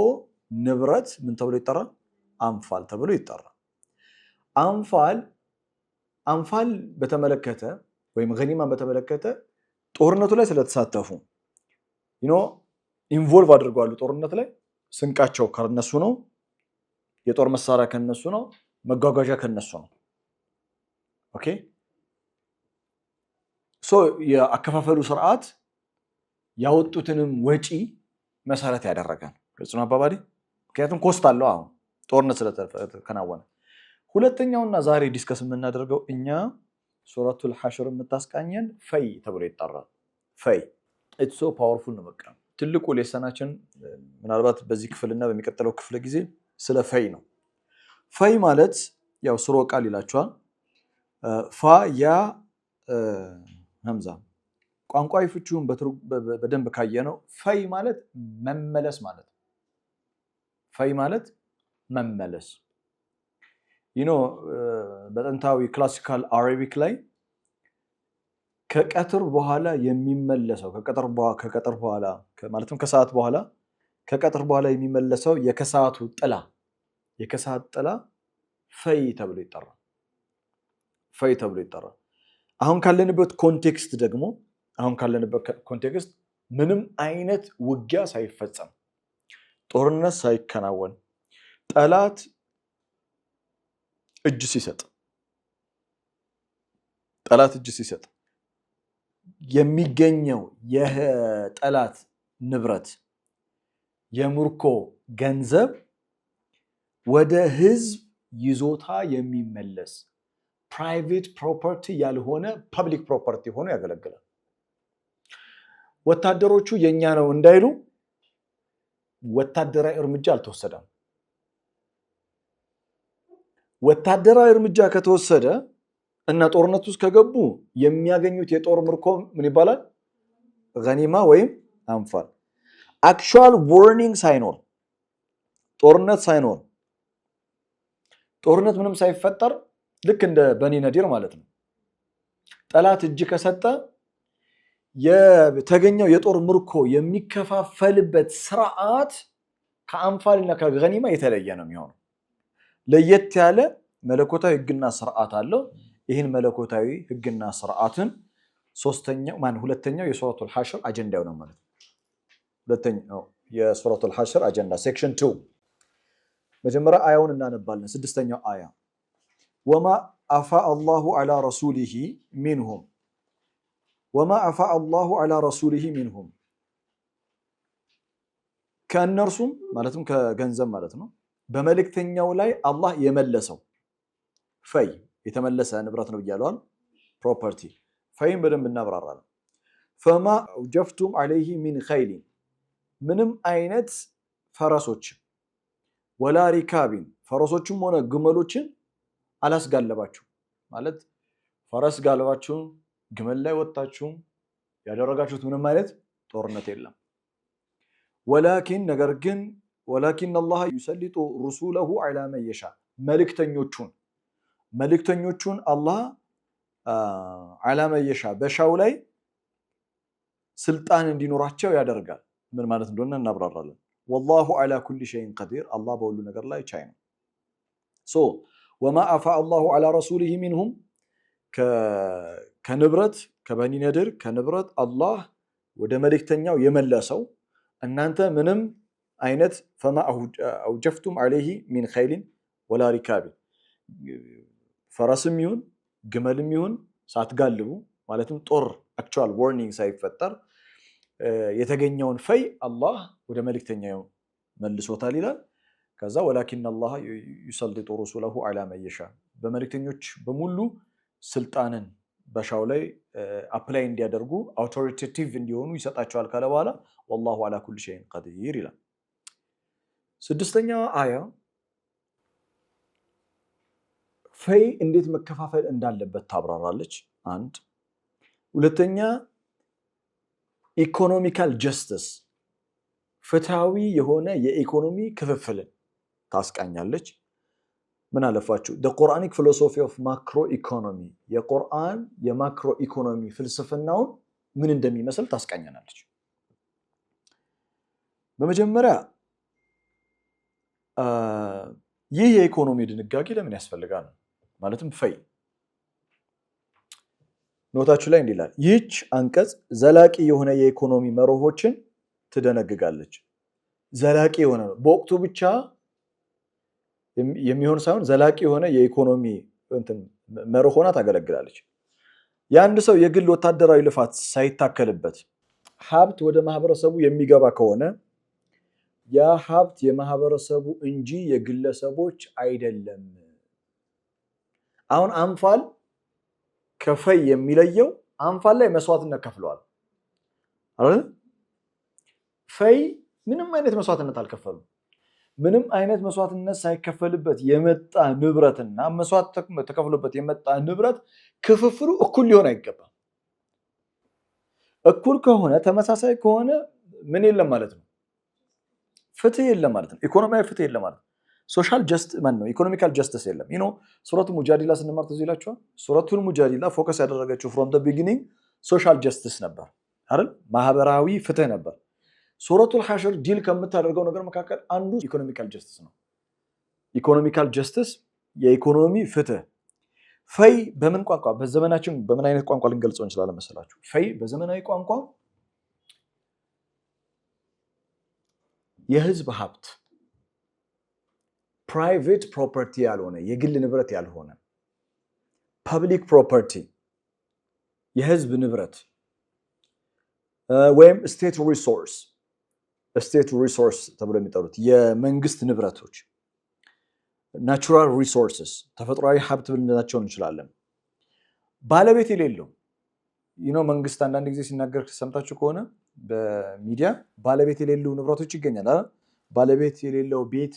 ንብረት ምን ተብሎ ይጠራል? አንፋል ተብሎ ይጠራል። አንፋል በተመለከተ ወይም ገኒማን በተመለከተ ጦርነቱ ላይ ስለተሳተፉ ኢንቮልቭ አድርገዋል። ጦርነት ላይ ስንቃቸው ከነሱ ነው፣ የጦር መሳሪያ ከነሱ ነው፣ መጓጓዣ ከነሱ ነው። ኦኬ ሶ የአከፋፈሉ ስርዓት ያወጡትንም ወጪ መሰረት ያደረገ ነው። ግልጽ ነው አባባሌ። ምክንያቱም ኮስት አለው አሁን ጦርነት ስለተከናወነ። ሁለተኛውና ዛሬ ዲስከስ የምናደርገው እኛ ሱረቱል ሐሽር የምታስቃኘን ፈይ ተብሎ ይጠራል። ፈይ ኢትስ ሶ ፓወርፉል ነው። በቃ ትልቁ ሌሰናችን ምናልባት በዚህ ክፍልና በሚቀጥለው ክፍለ ጊዜ ስለ ፈይ ነው። ፈይ ማለት ያው ስሮ ቃል ይላችኋል። ፋ ያ ሀምዛ ቋንቋዊ ፍቺውን በደንብ ካየነው ፈይ ማለት መመለስ ማለት ነው። ፈይ ማለት መመለስ በጥንታዊ ክላሲካል አረቢክ ላይ ከቀትር በኋላ የሚመለሰው ከቀትር በኋላ ማለትም ከሰዓት በኋላ ከቀትር በኋላ የሚመለሰው የከሰዓቱ የከሰዓት ጥላ ፈይ ተብሎ ይጠራል። አሁን ካለንበት ኮንቴክስት ምንም አይነት ውጊያ ሳይፈጸም ጦርነት ሳይከናወን ጠላት እጅ ሲሰጥ የሚገኘው የጠላት ንብረት የምርኮ ገንዘብ ወደ ህዝብ ይዞታ የሚመለስ ፕራይቬት ፕሮፐርቲ ያልሆነ ፐብሊክ ፕሮፐርቲ ሆኖ ያገለግላል። ወታደሮቹ የኛ ነው እንዳይሉ ወታደራዊ እርምጃ አልተወሰደም። ወታደራዊ እርምጃ ከተወሰደ እና ጦርነት ውስጥ ከገቡ የሚያገኙት የጦር ምርኮ ምን ይባላል? ገኒማ ወይም አንፋል። አክቹዋል ዋርኒንግ ሳይኖር ጦርነት ምንም ሳይፈጠር ልክ እንደ በኒ ነዲር ማለት ነው። ጠላት እጅ ከሰጠ የተገኘው የጦር ምርኮ የሚከፋፈልበት ስርዓት ከአንፋልና ከገኒማ የተለየ ነው የሚሆነው። ለየት ያለ መለኮታዊ ህግና ስርዓት አለው። ይህን መለኮታዊ ህግና ስርዓትን ሁለተኛው የሱረቱል ሐሽር አጀንዳ ነው ማለት ነው። ሁለተኛው የሱረቱል ሐሽር አጀንዳ ሴክሽን 2 መጀመሪያ አያውን እናነባለን። ስድስተኛው አያ ወማ አፋ አላሁ ዐላ ረሱሊሂ ሚንሁም ከእነርሱም ማለትም ከገንዘብ ማለት ነው በመልእክተኛው ላይ አላህ የመለሰው ፈይ የተመለሰ ንብረት ነው ብያለዋል። ፕሮፐርቲ ፈይን በደንብ እናብራራለን። ፈማ አውጀፍቱም ዐለይሂ ሚን ኸይሊን ምንም አይነት ፈረሶች ወላ ሪካቢን ፈረሶችም ሆነ ግመሎችን አላስጋለባችሁ ማለት ፈረስ ጋልባችሁ ግመል ላይ ወጣችሁ ያደረጋችሁት ምንም አይነት ጦርነት የለም። ነገር ግን ወላኪን አላህ ዩሰሊጡ ሩሱለሁ ዐላ መን የሻ መልእክተኞቹን አላህ ዐላ መን የሻ በሻው ላይ ስልጣን እንዲኖራቸው ያደርጋል። ምን ማለት እንደሆነ እናብራራለን። ወላሁ ዐላ ኩሊ ሸይን ቀዲር አላህ በሁሉ ነገር ላይ ቻይ ነው። ወማ አፋ አላሁ ዐላ ረሱሊሂ ሚንሁም ከንብረት ከበኒ ነድር ከንብረት አላህ ወደ መልእክተኛው የመለሰው እናንተ ምንም አይነት ፈማ አውጀፍቱም ዐለይሂ ሚን ኸይሊን ወላ ሪካቢን ፈረስም ይሁን ግመልም ይሁን ሳትጋልቡ ማለትም ጦር አክቹዋል ዋርኒንግ ሳይፈጠር የተገኘውን ፈይ አላህ ወደ መልእክተኛው መልሶታል ይላል። ከዛ ወላኪን አላህ ዩሰልጡ ሩሱለሁ ዐላ መን የሻ በመልእክተኞች በሙሉ ስልጣንን በሻው ላይ አፕላይ እንዲያደርጉ አውቶሪቴቲቭ እንዲሆኑ ይሰጣቸዋል ካለ በኋላ ወላሁ ዐላ ኩሊ ሸይን ቀዲር ይላል። ስድስተኛው አያ ፈይ እንዴት መከፋፈል እንዳለበት ታብራራለች። አንድ ሁለተኛ ኢኮኖሚካል ጀስቲስ ፍትሃዊ የሆነ የኢኮኖሚ ክፍፍልን ታስቃኛለች። ምን አለፋችሁ the Quranic philosophy of macro economy የቁርአን የማክሮ ኢኮኖሚ ፍልስፍናውን ምን እንደሚመስል ታስቃኛናለች። በመጀመሪያ ይህ የኢኮኖሚ ድንጋጌ ለምን ያስፈልጋል? ማለትም ፈይ ኖታችሁ ላይ እንዲላል ይህች አንቀጽ ዘላቂ የሆነ የኢኮኖሚ መርሆችን ትደነግጋለች። ዘላቂ የሆነ ነው በወቅቱ ብቻ የሚሆን ሳይሆን ዘላቂ የሆነ የኢኮኖሚ መርሆና ታገለግላለች። የአንድ ሰው የግል ወታደራዊ ልፋት ሳይታከልበት ሀብት ወደ ማህበረሰቡ የሚገባ ከሆነ ያ ሀብት የማህበረሰቡ እንጂ የግለሰቦች አይደለም። አሁን አንፋል ከፈይ የሚለየው አንፋል ላይ መስዋዕትነት ከፍለዋል አይደል? ፈይ ምንም አይነት መስዋዕትነት አልከፈሉም። ምንም አይነት መስዋዕትነት ሳይከፈልበት የመጣ ንብረትና መስዋዕት ተከፍሎበት የመጣ ንብረት ክፍፍሉ እኩል ሊሆን አይገባም። እኩል ከሆነ ተመሳሳይ ከሆነ ምን የለም ማለት ነው? ፍትህ የለም ማለት ነው። ኢኮኖሚያዊ ፍትህ የለም ማለት ነው። ሶሻል ጀስት ማን ነው? ኢኮኖሚካል ጀስቲስ የለም። ሱረቱል ሙጃዲላ ስንማር ትዝ ይላችኋል። ሱረቱል ሙጃዲላ ፎከስ ያደረገችው ፍሮም ዘ ቢጊኒንግ ሶሻል ጀስቲስ ነበር አይደል? ማህበራዊ ፍትህ ነበር። ሱረቱል ሐሽር ዲል ከምታደርገው ነገር መካከል አንዱ ኢኮኖሚካል ጀስቲስ ነው። ኢኮኖሚካል ጀስቲስ የኢኮኖሚ ፍትህ። ፈይ በምን ቋንቋ በዘመናችን በምን አይነት ቋንቋ ልንገልጸው እንችላለን መሰላችሁ? ፈይ በዘመናዊ ቋንቋ የህዝብ ሀብት ፕራይቬት ፕሮፐርቲ ያልሆነ የግል ንብረት ያልሆነ ፐብሊክ ፕሮፐርቲ የህዝብ ንብረት ወይም ስቴት ሪሶርስ ተብሎ የሚጠሩት የመንግስት ንብረቶች ናቹራል ሪሶርስስ ተፈጥሯዊ ሀብት ልንላቸው እንችላለን። ባለቤት የሌለው መንግስት አንዳንድ ጊዜ ሲናገር ሰምታችሁ ከሆነ በሚዲያ ባለቤት የሌለው ንብረቶች ይገኛል አይደል? ባለቤት የሌለው ቤት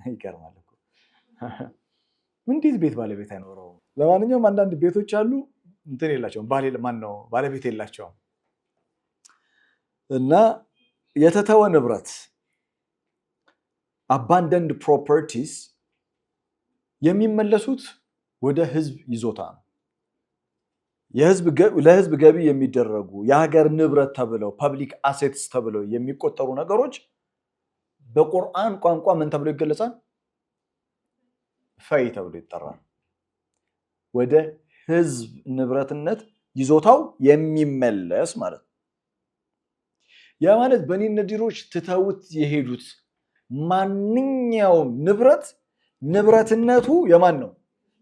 ይገርማል እኮ እንዴት ቤት ባለቤት አይኖረውም? ለማንኛውም አንዳንድ ቤቶች አሉ እንትን የላቸውም ባለቤት የላቸውም። እና የተተወ ንብረት አባንደንድ ፕሮፐርቲስ የሚመለሱት ወደ ህዝብ ይዞታ ነው። ለህዝብ ገቢ የሚደረጉ የሀገር ንብረት ተብለው ፐብሊክ አሴትስ ተብለው የሚቆጠሩ ነገሮች በቁርአን ቋንቋ ምን ተብሎ ይገለጻል? ፈይ ተብሎ ይጠራል። ወደ ህዝብ ንብረትነት ይዞታው የሚመለስ ማለት ነው። ያ ማለት በኒ ነዲሮች ትተውት የሄዱት ማንኛውም ንብረትነቱ የማን ነው?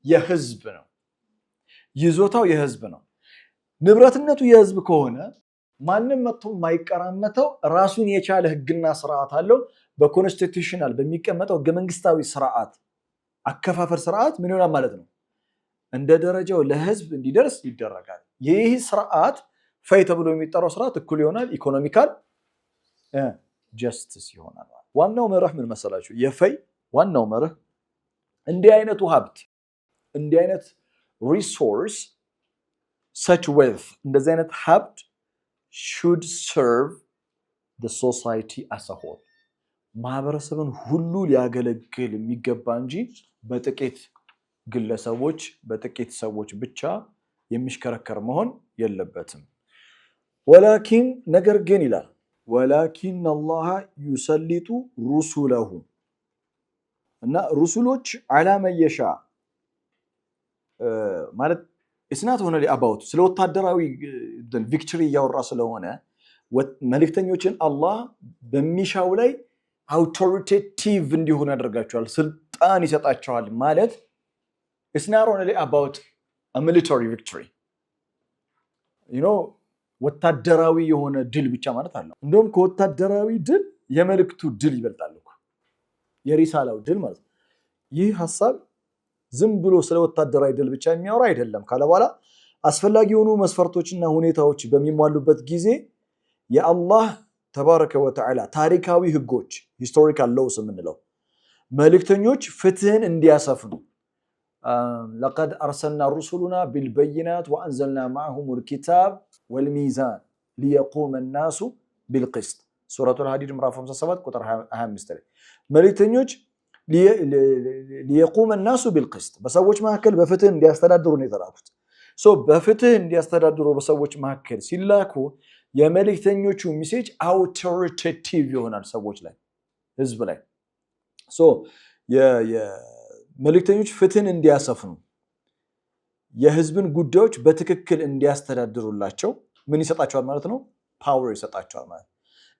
የህዝብ ነው። ይዞታው የህዝብ ነው። ንብረትነቱ የህዝብ ከሆነ ማንም መጥቶ የማይቀራመተው ራሱን የቻለ ህግና ስርዓት አለው። በኮንስቲቱሽናል በሚቀመጠው ህገ መንግስታዊ ስርዓት አከፋፈል ስርዓት ምን ይሆናል ማለት ነው? እንደ ደረጃው ለህዝብ እንዲደርስ ይደረጋል። ይህ ስርዓት ፈይ ተብሎ የሚጠራው ስርዓት እኩል ይሆናል ኢኮኖሚካል ጀስቲስ ይሆናል። ዋናው መርህ ምን መሰላችሁ? የፈይ ዋናው መርህ እንዲህ አይነቱ ሀብት እንዲህ አይነት ሪሶርስ such wealth እንደዚህ አይነት ሀብት should serve the society as a whole ማህበረሰብን ሁሉ ሊያገለግል የሚገባ እንጂ በጥቂት ግለሰቦች በጥቂት ሰዎች ብቻ የሚሽከረከር መሆን የለበትም። ወላኪን ነገር ግን ይላል ወላኪን አላህ ዩሰሊጡ ሩሱለሁ እና ሩሱሎች አላ መየሻ ማለት እስናት ሆነ ሊአባውት ስለ ወታደራዊ ቪክቶሪ እያወራ ስለሆነ መልእክተኞችን አላህ በሚሻው ላይ አውቶሪቴቲቭ እንዲሆኑ ያደርጋቸዋል፣ ስልጣን ይሰጣቸዋል። ማለት እስናት ሆነ ሊአባውት ሚሊታሪ ቪክቶሪ ወታደራዊ የሆነ ድል ብቻ ማለት አለው። እንደውም ከወታደራዊ ድል የመልእክቱ ድል ይበልጣል እኮ የሪሳላው ድል ማለት ነው። ይህ ሐሳብ ዝም ብሎ ስለ ወታደራዊ ድል ብቻ የሚያወራ አይደለም ካለ በኋላ አስፈላጊ የሆኑ መስፈርቶችና ሁኔታዎች በሚሟሉበት ጊዜ የአላህ ተባረከ ወተዓላ ታሪካዊ ህጎች ሂስቶሪካል ሎውስ የምንለው መልእክተኞች ፍትህን እንዲያሰፍኑ ለቀድ አርሰልና ሩሱሉና ቢልበይናት ወአንዘልና ማዕሁም ልኪታብ ወልሚዛን ሊየቁመ ናሱ ቢልቅስት ሱረቱል ሐዲድ ምዕራፍ 57 ቁጥር 25 ላይ መልእክተኞች ሊየቁመ ናሱ ቢልቅስት በሰዎች መካከል በፍትህ እንዲያስተዳድሩ ነው የተላኩት። በፍትህ እንዲያስተዳድሩ በሰዎች መካከል ሲላኩ የመልእክተኞቹ ሚሴጅ አውቶሪቴቲቭ ይሆናል ሰዎች ላይ ህዝብ ላይ። መልእክተኞች ፍትህን እንዲያሰፍኑ የህዝብን ጉዳዮች በትክክል እንዲያስተዳድሩላቸው ምን ይሰጣቸዋል ማለት ነው? ፓወር ይሰጣቸዋል ማለት ነው።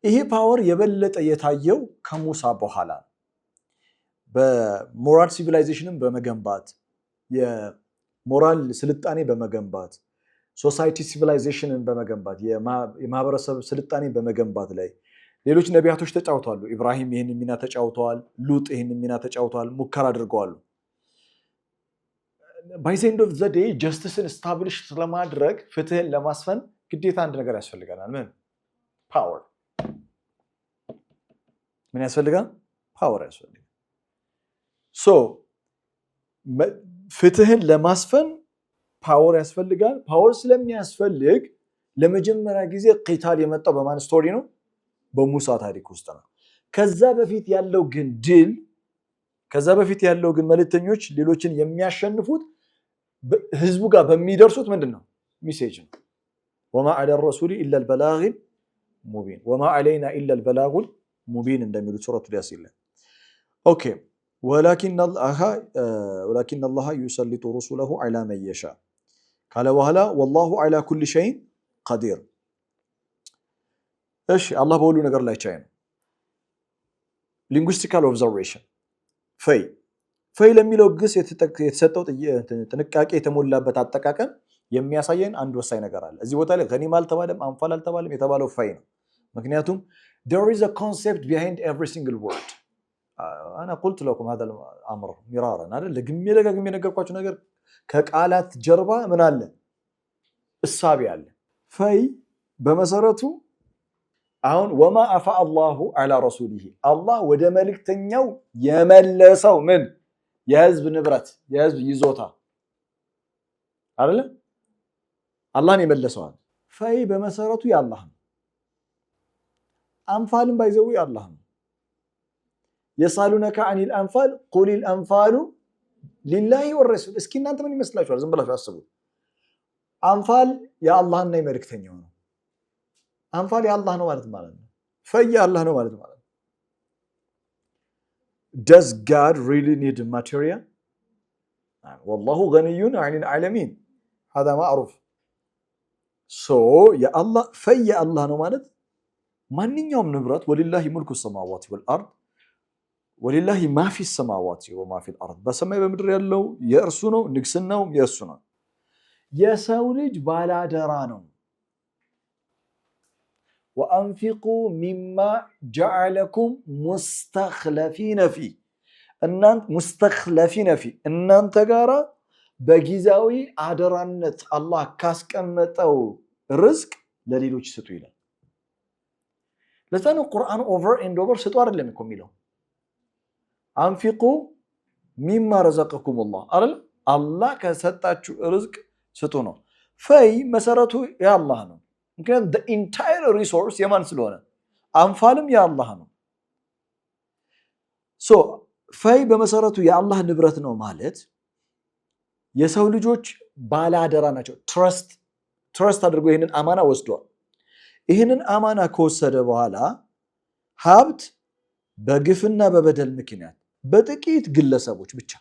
ይሄ ፓወር የበለጠ የታየው ከሙሳ በኋላ በሞራል ሲቪላይዜሽንን በመገንባት የሞራል ስልጣኔ በመገንባት ሶሳይቲ ሲቪላይዜሽንን በመገንባት የማህበረሰብ ስልጣኔ በመገንባት ላይ ሌሎች ነቢያቶች ተጫውተዋል። ኢብራሂም ይህን ሚና ተጫውተዋል። ሉጥ ይህን ሚና ተጫውተዋል። ሙከራ አድርገዋል። by the end of the day ጀስቲስን ስታብሊሽ ለማድረግ ፍትህን ለማስፈን ግዴታ አንድ ነገር ያስፈልጋል። ፓወር ምን ያስፈልጋል? ፓወር ያስፈልጋል። ፍትህን ለማስፈን ፓወር ያስፈልጋል። ፓወር ስለሚያስፈልግ ለመጀመሪያ ጊዜ ቂታል የመጣው በማን ስቶሪ ነው? በሙሳ ታሪክ ውስጥ ነው። ከዛ በፊት ያለው ግን መልእክተኞች ሌሎችን የሚያሸንፉት ህዝቡ ጋር በሚደርሱት ምንድነው ሜሴጅ ነው። ወማ ዐለ ረሱሊ ኢላ አልበላግ ሙቢን ወማ ዐለይና ኢላ አልበላግ ሙቢን እንደሚሉት ሱረቱ ያሲን ላይ ኦኬ ወላኪን አላህ ዩሰልጡ ሩሱለሁ ዐላ መን የሻ ካለ በኋላ ወላሁ ዐላ ኩሊ ሸይን ቀዲር። እሺ አላህ በሁሉ ነገር ላይ ቻይ ነው። ሊንጉስቲካል ኦብዘርቬሽን ፈይ ለሚለው ግስ የተሰጠው ጥንቃቄ የተሞላበት አጠቃቀም የሚያሳየን አንድ ወሳኝ ነገር አለ። እዚህ ቦታ ላይ ገኒማ አልተባለም አንፋል አልተባለም የተባለው ፈይ ነው። ምክንያቱም there is a concept behind every single word انا قلت لكم هذا الامر مرارا አይደል ለግሜ ነገርኳችሁ ነገር ከቃላት ጀርባ ምን አለ እሳቢ አለ። ፈይ በመሰረቱ አሁን ወማ አፋ አላሁ ዐላ ረሱሊሂ አላህ ወደ መልእክተኛው የመለሰው ምን የህዝብ ንብረት የህዝብ ይዞታ አይደል አላህን የመለሰው። ፈይ በመሰረቱ ያላህ ነው። አንፋልም ባይዘው ያላህ ነው። የሳሉነከ ዐኒል አንፋል ቁሊል አንፋሉ ሊላሂ ወረሱል። እስኪ እናንተ ምን ይመስላችኋል? ዝም ብላችሁ አስቡ። አንፋል የአላህና የመልእክተኛው ነው። አንፋል የአላህ ነው ማለት ነው። ፈይ የአላህ ነው ማለት ነው። Does God really need material? والله غني عن العالمين هذا معروف. So يا الله في يا الله ነው ማለት ማንኛውም ንብረት ወሊላሂ ሙልኩ السماوات والارض ወሊላሂ ማ ፊ السماوات ወማ ፊ الارض በሰማይ በምድር ያለው የእርሱ ነው፣ ንግስናው የእሱ ነው። የሰው ልጅ ባላደራ ነው። وأنفقوا مما جعلكم مستخلفين فيه مستخلفين فيه እናንተ ጋራ በጊዜያዊ አደራነት አላህ ካስቀመጠው ርዝቅ ለሌሎች ስጡ ይላል። ለዛ ነው ቁርአን ኦቨር ኤንድ ኦቨር ስጡ አይደለም እኮ የሚለው አንፊቁ ሚማ ረዘቀኩም አይደል አላህ ከሰጣችሁ ርዝቅ ስጡ ነው። ፈይ መሰረቱ የአላህ ነው። ምክንያቱም the entire resource የማን ስለሆነ አንፋልም የአላህ ነው። ሶ ፈይ በመሰረቱ የአላህ ንብረት ነው ማለት የሰው ልጆች ባለአደራ ናቸው። ትረስት አድርጎ ይህንን አማና ወስዷል። ይህንን አማና ከወሰደ በኋላ ሀብት በግፍና በበደል ምክንያት በጥቂት ግለሰቦች ብቻ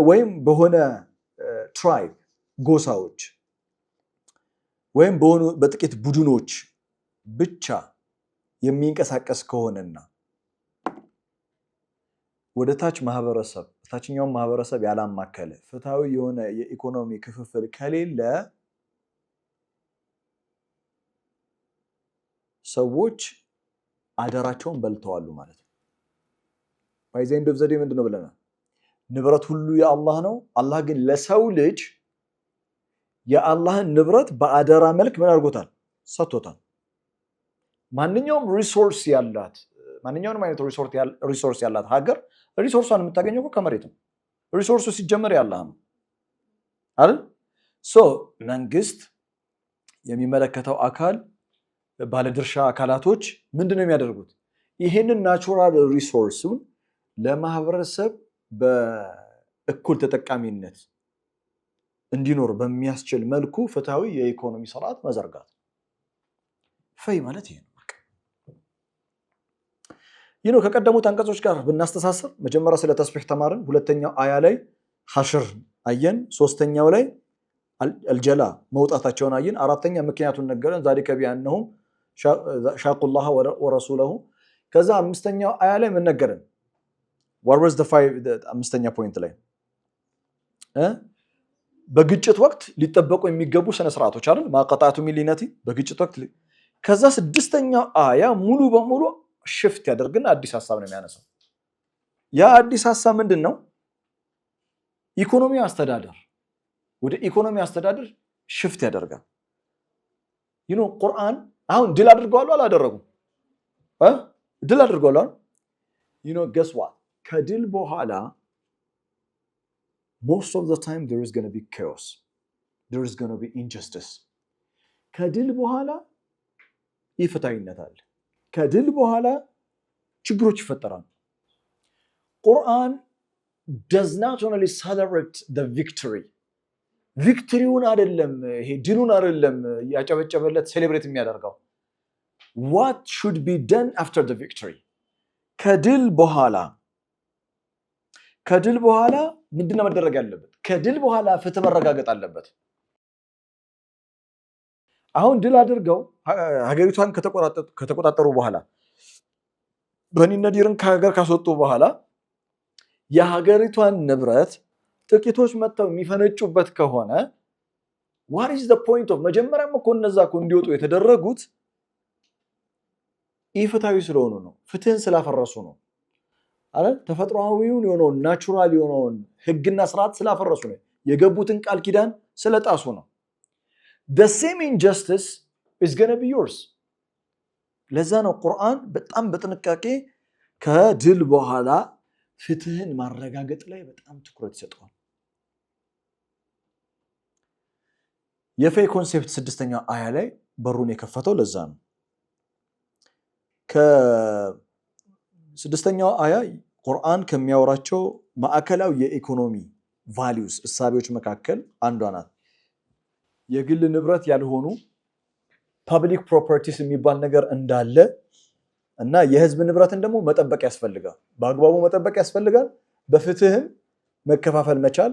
ወይም በሆነ ትራይብ ጎሳዎች ወይም በጥቂት ቡድኖች ብቻ የሚንቀሳቀስ ከሆነና ወደ ታችኛውን ማህበረሰብ ያላማከለ ፍትሃዊ የሆነ የኢኮኖሚ ክፍፍል ከሌለ ሰዎች አደራቸውን በልተዋሉ ማለት ነው። ባይዘንድ ኦፍ ዘዴ ምንድነው ብለናል? ንብረት ሁሉ የአላህ ነው። አላህ ግን ለሰው ልጅ የአላህን ንብረት በአደራ መልክ ምን አድርጎታል? ሰጥቶታል። ማንኛውም አይነት ሪሶርስ ያላት ሀገር ሪሶርሷን የምታገኘው ከመሬት ነው። ሪሶርሱ ሲጀመር ያላህ ነው አይደል? መንግስት፣ የሚመለከተው አካል፣ ባለድርሻ አካላቶች ምንድነው የሚያደርጉት? ይህንን ናቹራል ሪሶርሱን ለማህበረሰብ በእኩል ተጠቃሚነት እንዲኖር በሚያስችል መልኩ ፍትሃዊ የኢኮኖሚ ስርዓት መዘርጋት። ፈይ ማለት ይሄ ነው። ይህ ነው። ከቀደሙት አንቀጾች ጋር ብናስተሳሰር መጀመሪያ ስለ ተስቢህ ተማርን፣ ሁለተኛው አያ ላይ ሐሽር አየን፣ ሶስተኛው ላይ አልጀላ መውጣታቸውን አየን፣ አራተኛ ምክንያቱን ነገረን ዛሊከ ቢአንሁም ሻቁላህ ወረሱለሁ። ከዛ አምስተኛው አያ ላይ ምን ነገረን? what was the አምስተኛ ፖይንት ላይ በግጭት ወቅት ሊጠበቁ የሚገቡ ስነ ስርዓቶች አይደል? ማቀጣቱ ሚሊነቲ በግጭት ወቅት። ከዛ ስድስተኛው አያ ሙሉ በሙሉ ሽፍት ያደርግና አዲስ ሐሳብ ነው የሚያነሳው። ያ አዲስ ሐሳብ ምንድነው? ኢኮኖሚ አስተዳደር፣ ወደ ኢኮኖሚ አስተዳደር ሽፍት ያደርጋል። ቁርአን አሁን ድል አድርገዋል አላደረጉም? ድል አድርገዋል። guess what? ከድል በኋላ most of the time there is going to be chaos, there is going to be injustice. ከድል በኋላ ኢፍትሃዊነት አለ። ከድል በኋላ ችግሮች ይፈጠራሉ። ቁርአን does not only celebrate the victory ቪክትሪውን አይደለም ይሄ ድሉን አይደለም ያጨበጨበለት ሴሌብሬት የሚያደርገው what should be done after the victory ከድል በኋላ ምንድነው መደረግ ያለበት? ከድል በኋላ ፍትህ መረጋገጥ አለበት። አሁን ድል አድርገው ሀገሪቷን ከተቆጣጠሩ በኋላ በኒ ነዲርን ከሀገር ካስወጡ በኋላ የሀገሪቷን ንብረት ጥቂቶች መጥተው የሚፈነጩበት ከሆነ what is the point of መጀመሪያም እኮ እነዛ እኮ እንዲወጡ የተደረጉት ኢፍትሃዊ ስለሆኑ ነው። ፍትህን ስላፈረሱ ነው አይደል? ተፈጥሯዊውን የሆነውን ናቹራል የሆነውን ህግና ስርዓት ስላፈረሱ ነው። የገቡትን ቃል ኪዳን ስለጣሱ ነው። the same injustice is going to be yours። ለዛ ነው ቁርአን በጣም በጥንቃቄ ከድል በኋላ ፍትህን ማረጋገጥ ላይ በጣም ትኩረት ይሰጣል። የፌይ ኮንሴፕት 6ኛው አያ ላይ በሩን የከፈተው ለዛ ነው። ከ6ኛው አያ ቁርአን ከሚያወራቸው ማዕከላዊ የኢኮኖሚ ቫልዩስ እሳቤዎች መካከል አንዷ ናት። የግል ንብረት ያልሆኑ ፐብሊክ ፕሮፐርቲስ የሚባል ነገር እንዳለ እና የህዝብ ንብረትን ደግሞ መጠበቅ ያስፈልጋል። በአግባቡ መጠበቅ ያስፈልጋል። በፍትህም መከፋፈል መቻል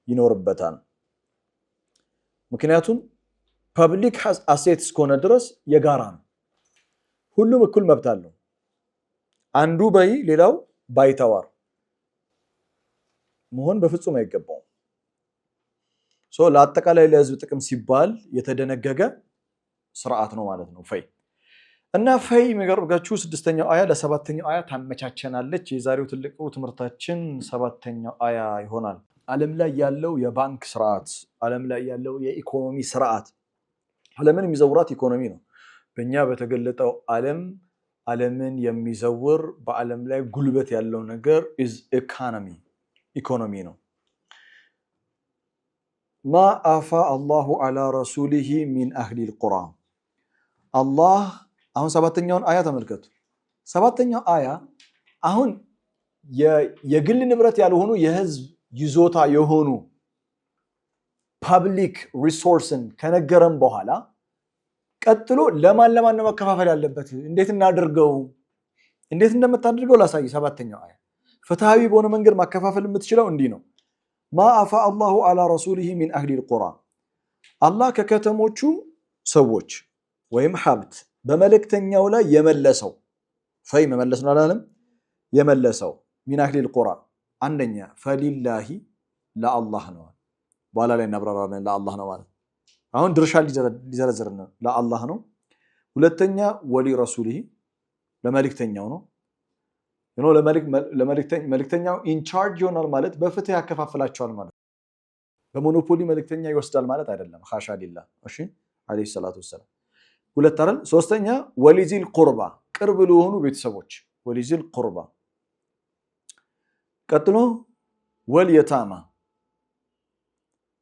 ይኖርበታል። ምክንያቱም ፐብሊክ አሴት እስከሆነ ድረስ የጋራ ነው። ሁሉም እኩል መብት አለው። አንዱ በይ ሌላው ባይተዋር መሆን በፍጹም አይገባውም። ለአጠቃላይ ለህዝብ ጥቅም ሲባል የተደነገገ ስርዓት ነው ማለት ነው ፈይ። እና ፈይ የሚገርጋችሁ 6ኛው አያ ለ7ኛው አያ ታመቻቸናለች። የዛሬው ትልቁ ትምህርታችን 7ኛው አያ ይሆናል። ዓለም ላይ ያለው የባንክ ስርዓት፣ ዓለም ላይ ያለው የኢኮኖሚ ስርዓት፣ ዓለምን የሚዘውራት ኢኮኖሚ ነው። በእኛ በተገለጠው ዓለምን የሚዘውር በዓለም ላይ ጉልበት ያለው ነገር ኢኮኖሚ ነው። ማ አፋ አላሁ አላ ረሱሊሂ ሚን አህሊል ቁራ አላህ አሁን 7ኛውን አያ ተመልከቱ። 7ኛው አያ አሁን የግል ንብረት ያልሆኑ የህዝብ ይዞታ የሆኑ ፐብሊክ ሪሶርስን ከነገረም በኋላ ቀጥሎ ለማን ነው መከፋፈል ያለበት? እንዴት እናድርገው? እንዴት እንደምታደርገው ላሳይ። 7ኛው አያ ፍትሃዊ በሆነ መንገድ ማከፋፈል የምትችለው እንዲህ ነው። ማ አፋ አላሁ አላ ረሱሊሂ ሚን አህሊል ቁራ አላህ ከከተሞቹ ሰዎች ወይም ሀብት በመልእክተኛው ላይ የመለሰው ፈይ መመለስ ነው አላለም? የመለሰው ሚን አህሊል ቁራ አንደኛ ፈሊላሂ ለአላህ ነው። በኋላ ላይ እናብራራለን። ለአላህ ነው ማለት አሁን ድርሻ ሊዘረዝርና ለአላህ ነው። ሁለተኛ ወሊ ረሱሊሂ ለመልእክተኛው ነው። ለመልእክተኛው ኢንቻርጅ ይሆናል ማለት በፍትህ ያከፋፍላቸዋል ማለት። በሞኖፖሊ መልእክተኛ ይወስዳል ማለት አይደለም። ሐሻ ሊላህ። እሺ አለይሂ ሰላቱ ወሰላም። ሁለት አይደል? ሶስተኛ ወሊዚል ቁርባ ቅርብ ለሆኑ ቤተሰቦች ወሊዚል ቁርባ። ቀጥሎ ወልየታማ፣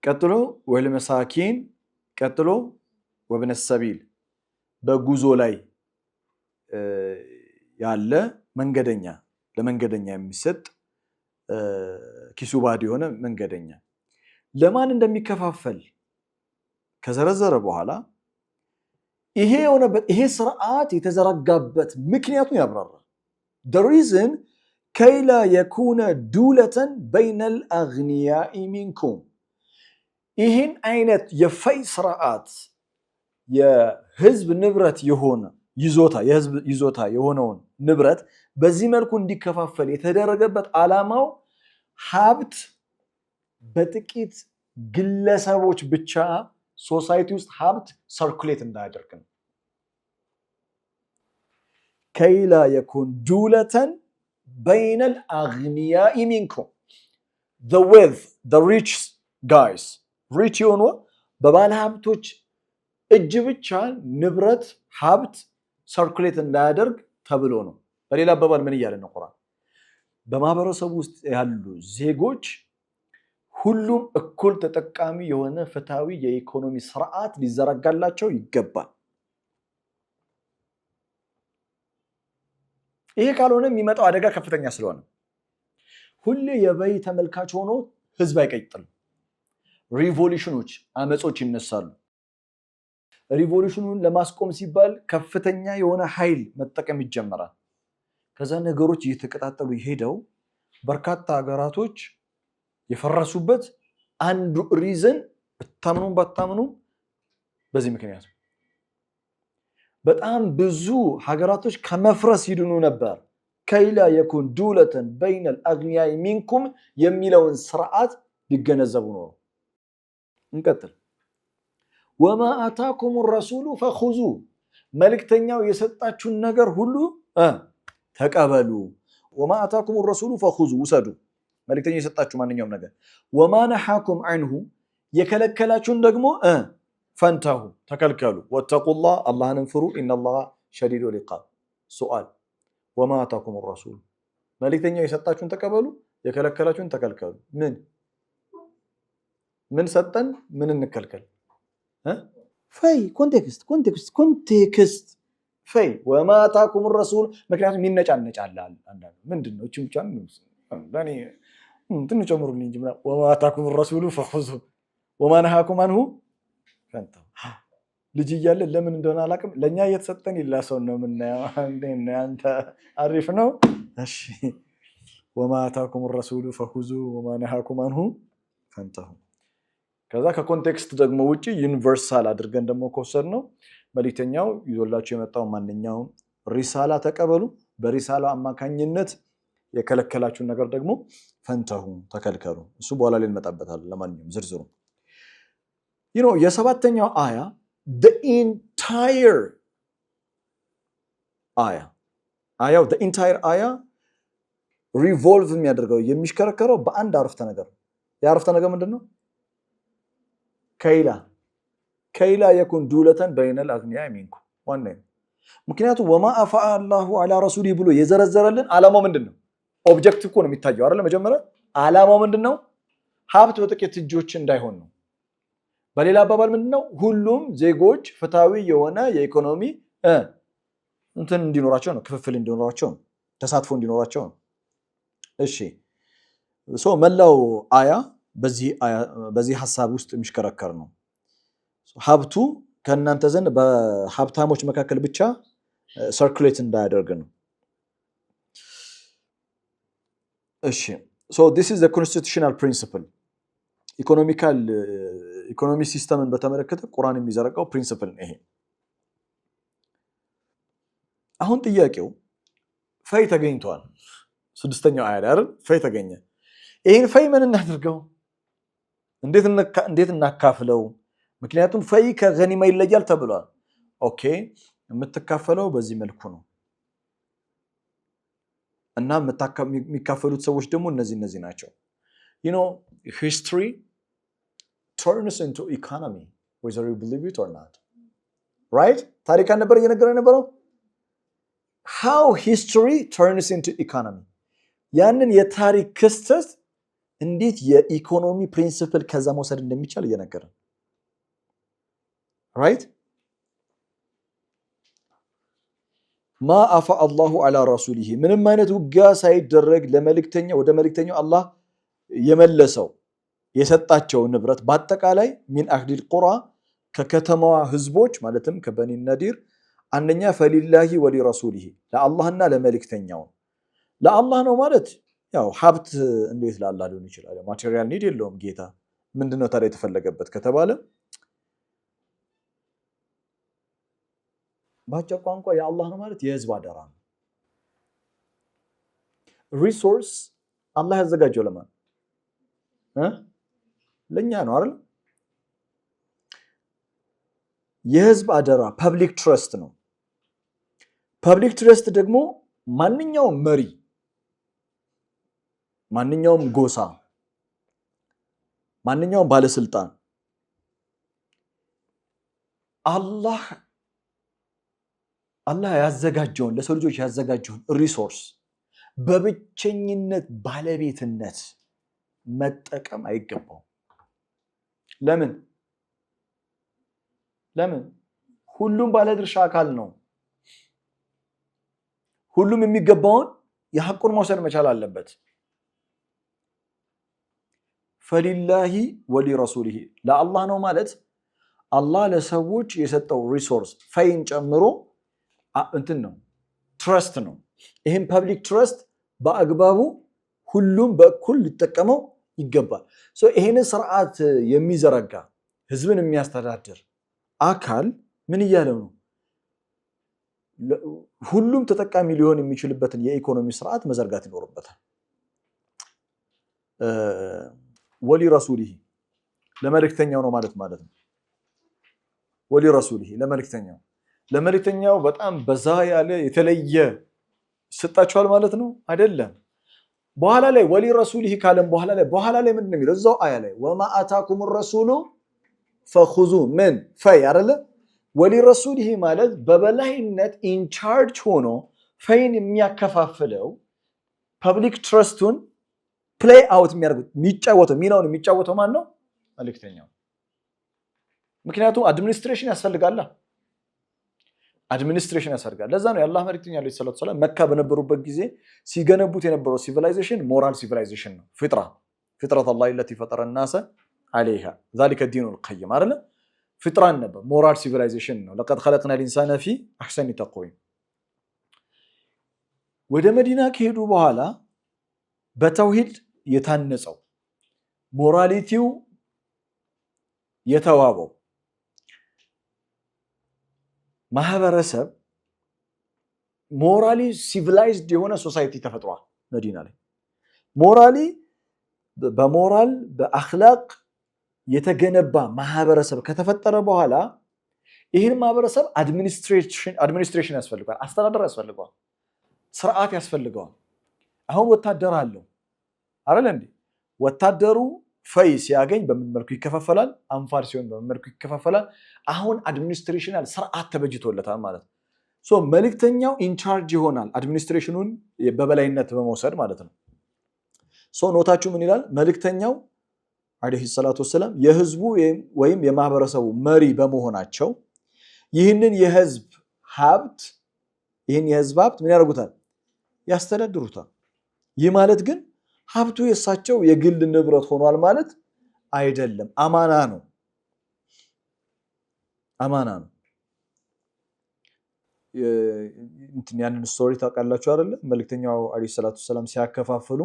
ቀጥሎ ወልመሳኪን፣ ቀጥሎ ወብነ ሰቢል በጉዞ ላይ ያለ መንገደኛ፣ ለመንገደኛ የሚሰጥ ኪሱ ባዶ የሆነ መንገደኛ። ለማን እንደሚከፋፈል ከዘረዘረ በኋላ ይሄ ስርዓት የተዘረጋበት ምክንያቱን ያብራራል። the reason ከይላ የኩነ ዱለተን በይነል አግኒያኢ ሚንኩም ይህን አይነት የፈይ ስርዓት የህዝብ ንብረት የሆነ የህዝብ ይዞታ የሆነውን ንብረት በዚህ መልኩ እንዲከፋፈል የተደረገበት ዓላማው ሀብት በጥቂት ግለሰቦች ብቻ ሶሳይቲ ውስጥ ሀብት ሰርኩሌት እንዳያደርግ ነው። ከይላ የኩን ዱለተን በይነል አግኒያኢ ሚንኩም the wealth the rich guys ሪች የሆኑ በባለ ሀብቶች እጅ ብቻ ንብረት ሀብት ሰርኩሌት እንዳያደርግ ተብሎ ነው። በሌላ አባባል ምን እያለ ነው ቁርአን? በማህበረሰቡ ውስጥ ያሉ ዜጎች ሁሉም እኩል ተጠቃሚ የሆነ ፍትሃዊ የኢኮኖሚ ስርዓት ሊዘረጋላቸው ይገባል። ይሄ ካልሆነ የሚመጣው አደጋ ከፍተኛ ስለሆነ ሁሌ የበይ ተመልካች ሆኖ ህዝብ አይቀጥልም። ሪቮሉሽኖች አመጾች ይነሳሉ። ሪቮሉሽኑን ለማስቆም ሲባል ከፍተኛ የሆነ ኃይል መጠቀም ይጀመራል። ከዛ ነገሮች እየተቀጣጠሉ ሄደው በርካታ ሀገራቶች የፈረሱበት አንዱ ሪዝን በታምኑም ባታምኑም በዚህ ምክንያት በጣም ብዙ ሀገራቶች ከመፍረስ ይድኑ ነበር። ከይላ የኩን ዱለተን በይነል አግኒያኢ ሚንኩም የሚለውን ስርዓት ሊገነዘቡ ነው። እንቀጥል። ወማ አታኩም ረሱሉ ፈኹዙ መልእክተኛው የሰጣችሁን ነገር ሁሉ ተቀበሉ። ወማ አታኩም ረሱሉ ፈኹዙ ውሰዱ፣ መልእክተኛው የሰጣችሁ ማንኛውም ነገር። ወማ ነሐኩም ዐንሁ የከለከላችሁን ደግሞ ፈንተሁ ተከልከሉ። ወተቁላህ አላህንም ፍሩ፣ ኢነላህ ሸዲዱል ዒቃብ። ሱአል ወማ አታኩም ረሱሉ መልእክተኛው የሰጣችሁን ተቀበሉ፣ የከለከላችሁን ተከልከሉ። ምን ሰጠን? ምን እንከልከል? ፈይ ኮንቴክስት ፈይ ወማ አታኩም ረሱል። ምክንያቱም ይነጫነጫል አንዳንዱ ምንድነው እቺ ብቻ ለኔ ትንሽ ጨምሩልኝ እንጂ ወማ አታኩም ረሱሉ ፈኹዙ ወማ ነሃኩም አንሁ ፈንተሁ። ልጅ እያለ ለምን እንደሆነ አላውቅም ለኛ እየተሰጠን ይላሰው ነው የምናየው። አንተ አሪፍ ነው እሺ። ወማ አታኩም ረሱሉ ፈኹዙ ወማ ነሃኩም አንሁ ፈንተሁ። ከዛ ከኮንቴክስት ደግሞ ውጪ ዩኒቨርሳል አድርገን ደግሞ ከወሰድ ነው መልእክተኛው ይዞላችሁ የመጣው ማንኛውም ሪሳላ ተቀበሉ፣ በሪሳላው አማካኝነት የከለከላችሁን ነገር ደግሞ ፈንተሁ ተከልከሉ። እሱ በኋላ ላይ እንመጣበታለን። ለማንኛውም ዝርዝሩ የሰባተኛው አያ the entire አያ ሪቮልቭ የሚያደርገው የሚሽከረከረው በአንድ አረፍተ ነገር። የአረፍተ ነገር ምንድነው? ከይላ የኩን ዱለተን በይነል አግኒያኢ ሚንኩም ዋና። ምክንያቱም ወማ አፈአ አላሁ ዐላ ረሱሊሂ ብሎ የዘረዘረልን ዓላማው ምንድነው? ኦብጀክቲቭ እኮ ነው የሚታየው አይደል? መጀመሪያ ዓላማው ምንድነው? ሀብት በጥቂት እጆች እንዳይሆን ነው። በሌላ አባባል ምንድነው? ሁሉም ዜጎች ፍትሃዊ የሆነ የኢኮኖሚ እንትን እንዲኖራቸው ነው፣ ክፍፍል እንዲኖራቸው ነው፣ ተሳትፎ እንዲኖራቸው ነው። እሺ መላው አያ በዚህ ሐሳብ ውስጥ የሚሽከረከር ነው። ሀብቱ ከእናንተ ዘንድ በሀብታሞች መካከል ብቻ ሰርኩሌት እንዳያደርግ ነው። እሺ this is the constitutional principle ኢኮኖሚ ሲስተምን በተመለከተ ቁርአን የሚዘረጋው ፕሪንሲፕል ነው ይሄ። አሁን ጥያቄው ፈይ ተገኝቷል። ስድስተኛው አያ አይደል? ፈይ ተገኘ። ይሄን ፈይ ምን እናድርገው? እንዴት እናካፍለው? ምክንያቱም ፈይ ከገኒማ ይለያል ተብሏል። ኦኬ የምትካፈለው በዚህ መልኩ ነው እና የሚካፈሉት ሰዎች ደግሞ እነዚህ ናቸው። history turns into economy whether you believe it or not, right? ታሪክ ነበር እየነገረ ነበረው how history turns into economy። ያንን የታሪክ ክስተት እንዴት የኢኮኖሚ ፕሪንሲፕል ከዛ መውሰድ እንደሚቻል እየነገረ right? ማ አፋ አላሁ ዐላ ረሱሊሂ ምንም አይነት ውጊያ ሳይደረግ ወደ መልእክተኛው አላህ የመለሰው የሰጣቸው ንብረት በአጠቃላይ ሚን አህሊል ቁራ ከከተማዋ ህዝቦች ማለትም ከበኒ ነዲር አንደኛ ፈሊላሂ ወሊረሱሊሂ ለአላህና ለመልእክተኛው። ለአላህ ነው ማለት ያው ሀብት እንዴት ለአላህ ሊሆን ይችላል? ማቴሪያል ኒድ የለውም ጌታ። ምንድነው ታዲያ የተፈለገበት ከተባለ ባጭር ቋንቋ የአላህ ነው ማለት የህዝብ አደራ ነው። ሪሶርስ አላህ ያዘጋጀው ለማን? ለኛ ነው አይደል? የህዝብ አደራ ፐብሊክ ትረስት ነው። ፐብሊክ ትረስት ደግሞ ማንኛውም መሪ፣ ማንኛውም ጎሳ፣ ማንኛውም ባለስልጣን አላህ ያዘጋጀውን ለሰው ልጆች ያዘጋጀውን ሪሶርስ በብቸኝነት ባለቤትነት መጠቀም አይገባው። ለምን? ሁሉም ባለድርሻ አካል ነው። ሁሉም የሚገባውን የሐቁን መውሰድ መቻል አለበት። ፈሊላሂ ወሊረሱሊሂ ለአላህ ነው ማለት አላህ ለሰዎች የሰጠው ሪሶርስ ፈይን ጨምሮ እንትን ነው ትረስት ነው። ይህም ፐብሊክ ትረስት በአግባቡ ሁሉም በእኩል ሊጠቀመው ይገባል። ይህንን ስርዓት የሚዘረጋ ህዝብን የሚያስተዳድር አካል ምን እያለው ነው? ሁሉም ተጠቃሚ ሊሆን የሚችልበትን የኢኮኖሚ ስርዓት መዘርጋት ይኖርበታል። ወሊረሱሊሂ ለመልእክተኛው ነው ማለት ነው። ወሊረሱሊሂ ለመልእክተኛው በጣም በዛ ያለ የተለየ ሰጣቸዋል ማለት ነው አይደለም። በኋላ ላይ ወሊረሱሊሂ ካለም በኋላ ላይ ምንድን ነው የሚለው? እዛው አያ ላይ ወማ አታኩም ረሱሉ ፈኹዙ ምን ፈይ አይደለ? ወሊረሱሊሂ ማለት በበላይነት ኢንቻርጅ ሆኖ ፈይን የሚያከፋፍለው ፐብሊክ ትረስቱን ፕሌይ አውት የሚጫወተው ሚናውን የሚጫወተው ማን ነው? መልእክተኛው። ምክንያቱም አድሚኒስትሬሽን ያስፈልጋል። ለዛ ነው የአላህ መልእክተኛ ዓለይሂ ሰላቱ ወሰላም መካ በነበሩበት ጊዜ ሲገነቡት የነበረው ሲቪላይዜሽን ሞራል ሲቪላይዜሽን ነው። ፊጥረት አላህ ለቲ ፈጠረ ናሰ ዓለይሃ ዛሊከ ዲኑል ቀይም አይደለ? ፍጥራን ነበር፣ ሞራል ሲቪላይዜሽን ነው። ለቀድ ኸለቅና ልኢንሳነ ፊ አሕሰኒ ተቅዊም። ወደ መዲና ከሄዱ በኋላ በተውሂድ የታነጸው ሞራሊቲው የተዋበው ማህበረሰብ ሞራሊ ሲቪላይዝድ የሆነ ሶሳይቲ ተፈጥሯል መዲና ላይ። በሞራል በአኽላቅ የተገነባ ማህበረሰብ ከተፈጠረ በኋላ ይህን ማህበረሰብ አድሚኒስትሬሽን ያስፈልገዋል፣ አስተዳደር ያስፈልገዋል፣ ስርዓት ያስፈልገዋል። አሁን ወታደር አለው አይደል እንዴ? ወታደሩ ፈይ ሲያገኝ በምን መልኩ ይከፋፈላል? አንፋር ሲሆን በምን መልኩ ይከፋፈላል? አሁን አድሚኒስትሬሽናል ስርዓት ተበጅቶለታል ማለት ነው። መልእክተኛው ኢንቻርጅ ይሆናል አድሚኒስትሬሽኑን በበላይነት በመውሰድ ማለት ነው። ኖታችሁ ምን ይላል? መልእክተኛው ዓለይሂ ሰላቱ ወሰላም የህዝቡ ወይም የማህበረሰቡ መሪ በመሆናቸው ይህንን የህዝብ ሀብት ምን ያደርጉታል? ያስተዳድሩታል። ይህ ማለት ግን ሀብቱ የእሳቸው የግል ንብረት ሆኗል ማለት አይደለም። አማና ነው። ያንን ስቶሪ ታውቃላችሁ አይደለ? መልእክተኛው ዓለይሂ ሰላቱ ወሰላም ሲያከፋፍሉ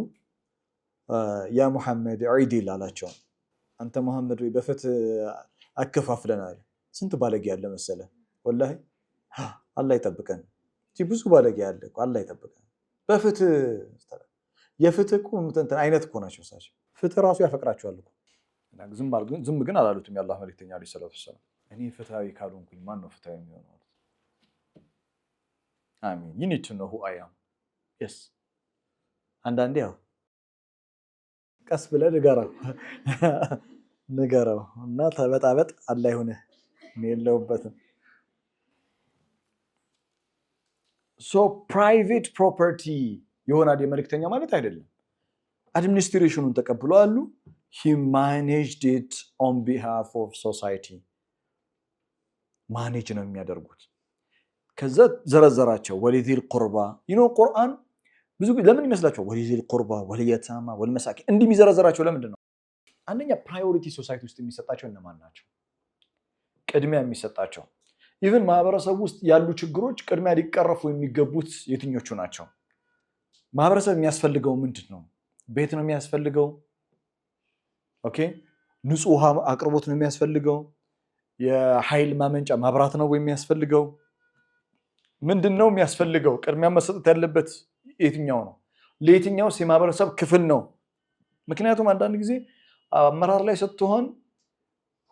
ያ ሙሐመድ ዒዲል አላቸው። አንተ ሙሐመድ ወይ በፍትህ አከፋፍለናል። ስንት ባለጌ ያለ መሰለ። ወላሂ አላህ ይጠብቀን። ብዙ ባለጌ ያለ እኮ አላህ ይጠብቀን። በፍትህ የፍትህ እኮ እንትን አይነት እኮ ናቸው እሳቸው። ፍትህ ራሱ ያፈቅራቸዋል እኮ። ዝም ግን አላሉትም የአላህ መልእክተኛ ዓለይሂ ሰላቱ ወሰላም። እኔ ፍትሃዊ ካልሆንኩኝ ማን ነው ፍትሃዊ የሚሆነው? አሚን። you need to know who I am. yes አንዳንዴ ያው ቀስ ብለህ ንገረው እና ተበጣበጥ አላህ ይሁንህ የለውበትም። ፕራይቬት ፕሮፐርቲ ይሆናል የመልእክተኛ ማለት አይደለም። አድሚኒስትሬሽኑን ተቀብሎ አሉ። he managed it on behalf of society ማኔጅ ነው የሚያደርጉት። ከዛ ዘረዘራቸው ወሊዚል ቁርባ ቁርአን ብዙ ለምን ይመስላችኋል? ወሊዚል ቁርባ ወልየታማ ወልመሳኪን እንዲህ የሚዘረዘራቸው ለምንድን ነው? አንደኛ ፕራዮሪቲ ሶሳይቲ ውስጥ የሚሰጣቸው እነማን ናቸው? ቅድሚያ የሚሰጣቸው ኢቭን ማህበረሰብ ውስጥ ያሉ ችግሮች ቅድሚያ ሊቀረፉ የሚገቡት የትኞቹ ናቸው? ማህበረሰብ የሚያስፈልገው ምንድን ነው? ቤት ነው የሚያስፈልገው። ኦኬ ንጹህ ውሃ አቅርቦት ነው የሚያስፈልገው። የኃይል ማመንጫ ማብራት ነው የሚያስፈልገው። ምንድነው የሚያስፈልገው? ቅድሚያ መሰጠት ያለበት የትኛው ነው? ለየትኛውስ የማህበረሰብ ክፍል ነው? ምክንያቱም አንዳንድ ጊዜ አመራር ላይ ስትሆን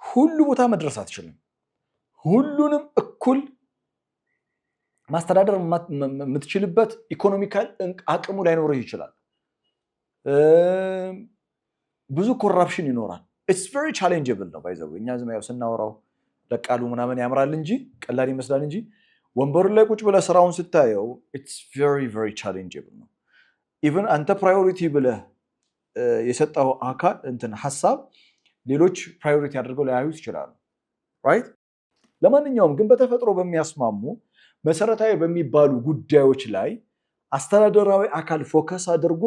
ሁሉ ቦታ መድረስ አትችልም። ሁሉንም እኩል ማስተዳደር የምትችልበት ኢኮኖሚካል አቅሙ ላይኖርህ ይችላል። ብዙ ኮራፕሽን ይኖራል። ኢትስ ቬሪ ቻሌንጀብል ነው ባይዘው። እኛ ዝም ያው ስናወራው ለቃሉ ምናምን ያምራል እንጂ ቀላል ይመስላል እንጂ ወንበሩ ላይ ቁጭ ብለህ ስራውን ስታየው ኢትስ ቬሪ ቬሪ ቻሌንጀብል ነው። ኢቭን አንተ ፕራዮሪቲ ብለህ የሰጠው አካል እንትን ሐሳብ ሌሎች ፕራዮሪቲ አድርገው ሊያዩት ይችላሉ። ራይት። ለማንኛውም ግን በተፈጥሮ በሚያስማሙ መሰረታዊ በሚባሉ ጉዳዮች ላይ አስተዳደራዊ አካል ፎከስ አድርጎ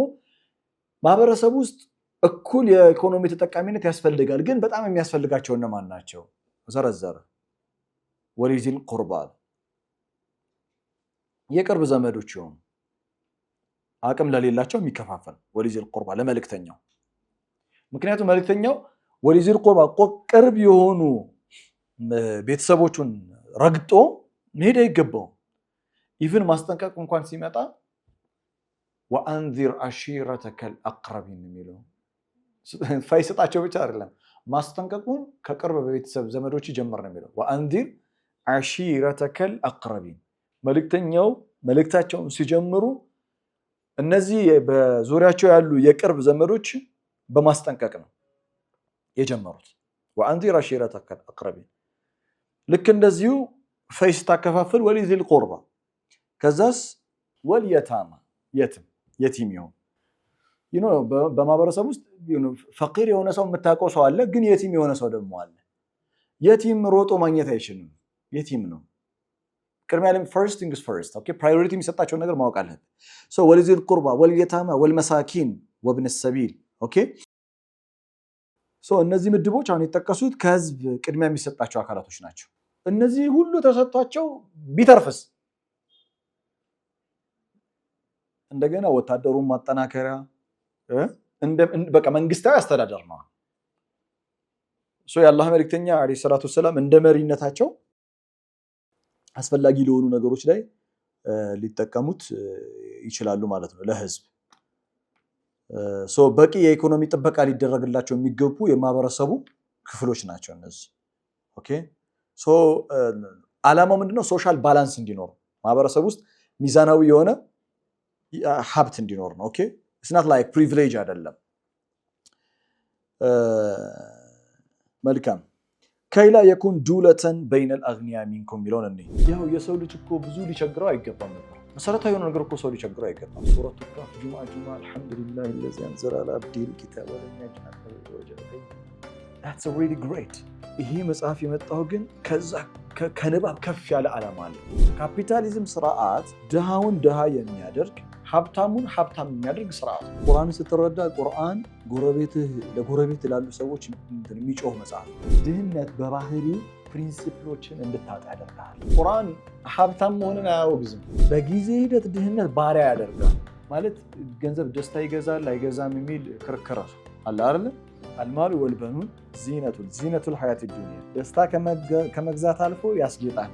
ማህበረሰብ ውስጥ እኩል የኢኮኖሚ ተጠቃሚነት ያስፈልጋል። ግን በጣም የሚያስፈልጋቸው እነማን ናቸው? ዘረዘረ። ወሊዚል ቁርባ የቅርብ ዘመዶች ይሆኑ አቅም ለሌላቸው የሚከፋፈል ወሊዚል ቁርባ ለመልእክተኛው። ምክንያቱም መልእክተኛው ወሊዚል ቁርባ ቅርብ የሆኑ ቤተሰቦቹን ረግጦ መሄድ አይገባው። ኢቭን ማስጠንቀቅ እንኳን ሲመጣ ወአንዚር አሺረተከል አቅረቢን የሚለው ፋይሰጣቸው ብቻ አይደለም፣ ማስጠንቀቁን ከቅርብ በቤተሰብ ዘመዶች ጀምር ነው የሚለው። ወአንዚር አሺረተከል አቅረቢን መልእክተኛው መልእክታቸውን ሲጀምሩ እነዚህ በዙሪያቸው ያሉ የቅርብ ዘመዶች በማስጠንቀቅ ነው የጀመሩት። ወአንዚር አሺረተከል አቅረቢን። ልክ እንደዚሁ ፈይስ ታከፋፍል ወሊዚል ቁርባ። ከዛስ ወልየታማ የቲም ይሁን በማህበረሰብ ውስጥ ፈቂር የሆነ ሰው የምታውቀው ሰው አለ፣ ግን የቲም የሆነ ሰው ደግሞ አለ። የቲም ሮጦ ማግኘት አይችልም፣ የቲም ነው። ቅድሚያ ላይ ፈርስት ቲንግስ ፈርስት። ኦኬ ፕራዮሪቲ የሚሰጣቸውን ነገር ማወቅ አለብን። ሶ ወሊዚል ቁርባ ወልየታማ ወልመሳኪን ወብነ ሰቢል። ኦኬ ሶ እነዚህ ምድቦች አሁን የተጠቀሱት ከህዝብ ቅድሚያ የሚሰጣቸው አካላቶች ናቸው። እነዚህ ሁሉ ተሰጥቷቸው ቢተርፍስ እንደገና ወታደሩን ማጠናከሪያ በቃ መንግስታዊ አስተዳደር ነው። የአላህ መልእክተኛ ዓለይሂ ሰላቱ ወሰላም እንደ መሪነታቸው አስፈላጊ ለሆኑ ነገሮች ላይ ሊጠቀሙት ይችላሉ ማለት ነው ለህዝብ። በቂ የኢኮኖሚ ጥበቃ ሊደረግላቸው የሚገቡ የማህበረሰቡ ክፍሎች ናቸው እነዚህ። ኦኬ ዓላማው ምንድነው? ሶሻል ባላንስ እንዲኖር ማህበረሰብ ውስጥ ሚዛናዊ የሆነ ሀብት እንዲኖር ነው። ኦኬ it's not like privilege አይደለም። መልካም ከይላ የኩን ዱለተን በይነል አግኒያ ሚንኩም የሚለውን እኔ ያው የሰው ልጅ እኮ ብዙ ሊቸግረው አይገባም ነበር። መሰረታዊ የሆነ ነገር እኮ ሰው ሊቸግረው አይገባም። ሱረቱ ካፍ ጁምዓ አልሐምዱሊላሂ الذي انزل على عبده الكتاب ولم يجعل له عوجا that's really great። ይሄ መጽሐፍ የመጣው ግን ከዛ ከንባብ ከፍ ያለ ዓላማ አለው። ካፒታሊዝም ስርዓት ድሃውን ድሃ የሚያደርግ ሀብታሙን ሀብታም የሚያደርግ ስርዓት። ቁርአን ስትረዳ ቁርአን ለጎረቤት ላሉ ሰዎች የሚጮህ መጽሐፍ። ድህነት በባህሪው ፕሪንሲፕሎችን እንድታውቅ ያደርጋል። ቁርአን ሀብታም መሆንን አያወግዝም። በጊዜ ሂደት ድህነት ባሪያ ያደርጋል። ማለት ገንዘብ ደስታ ይገዛል አይገዛም የሚል ክርክር አለ አይደል? አልማሉ ወልበኑን ዚነቱል ሐያት ዱንያ፣ ደስታ ከመግዛት አልፎ ያስጌጣል።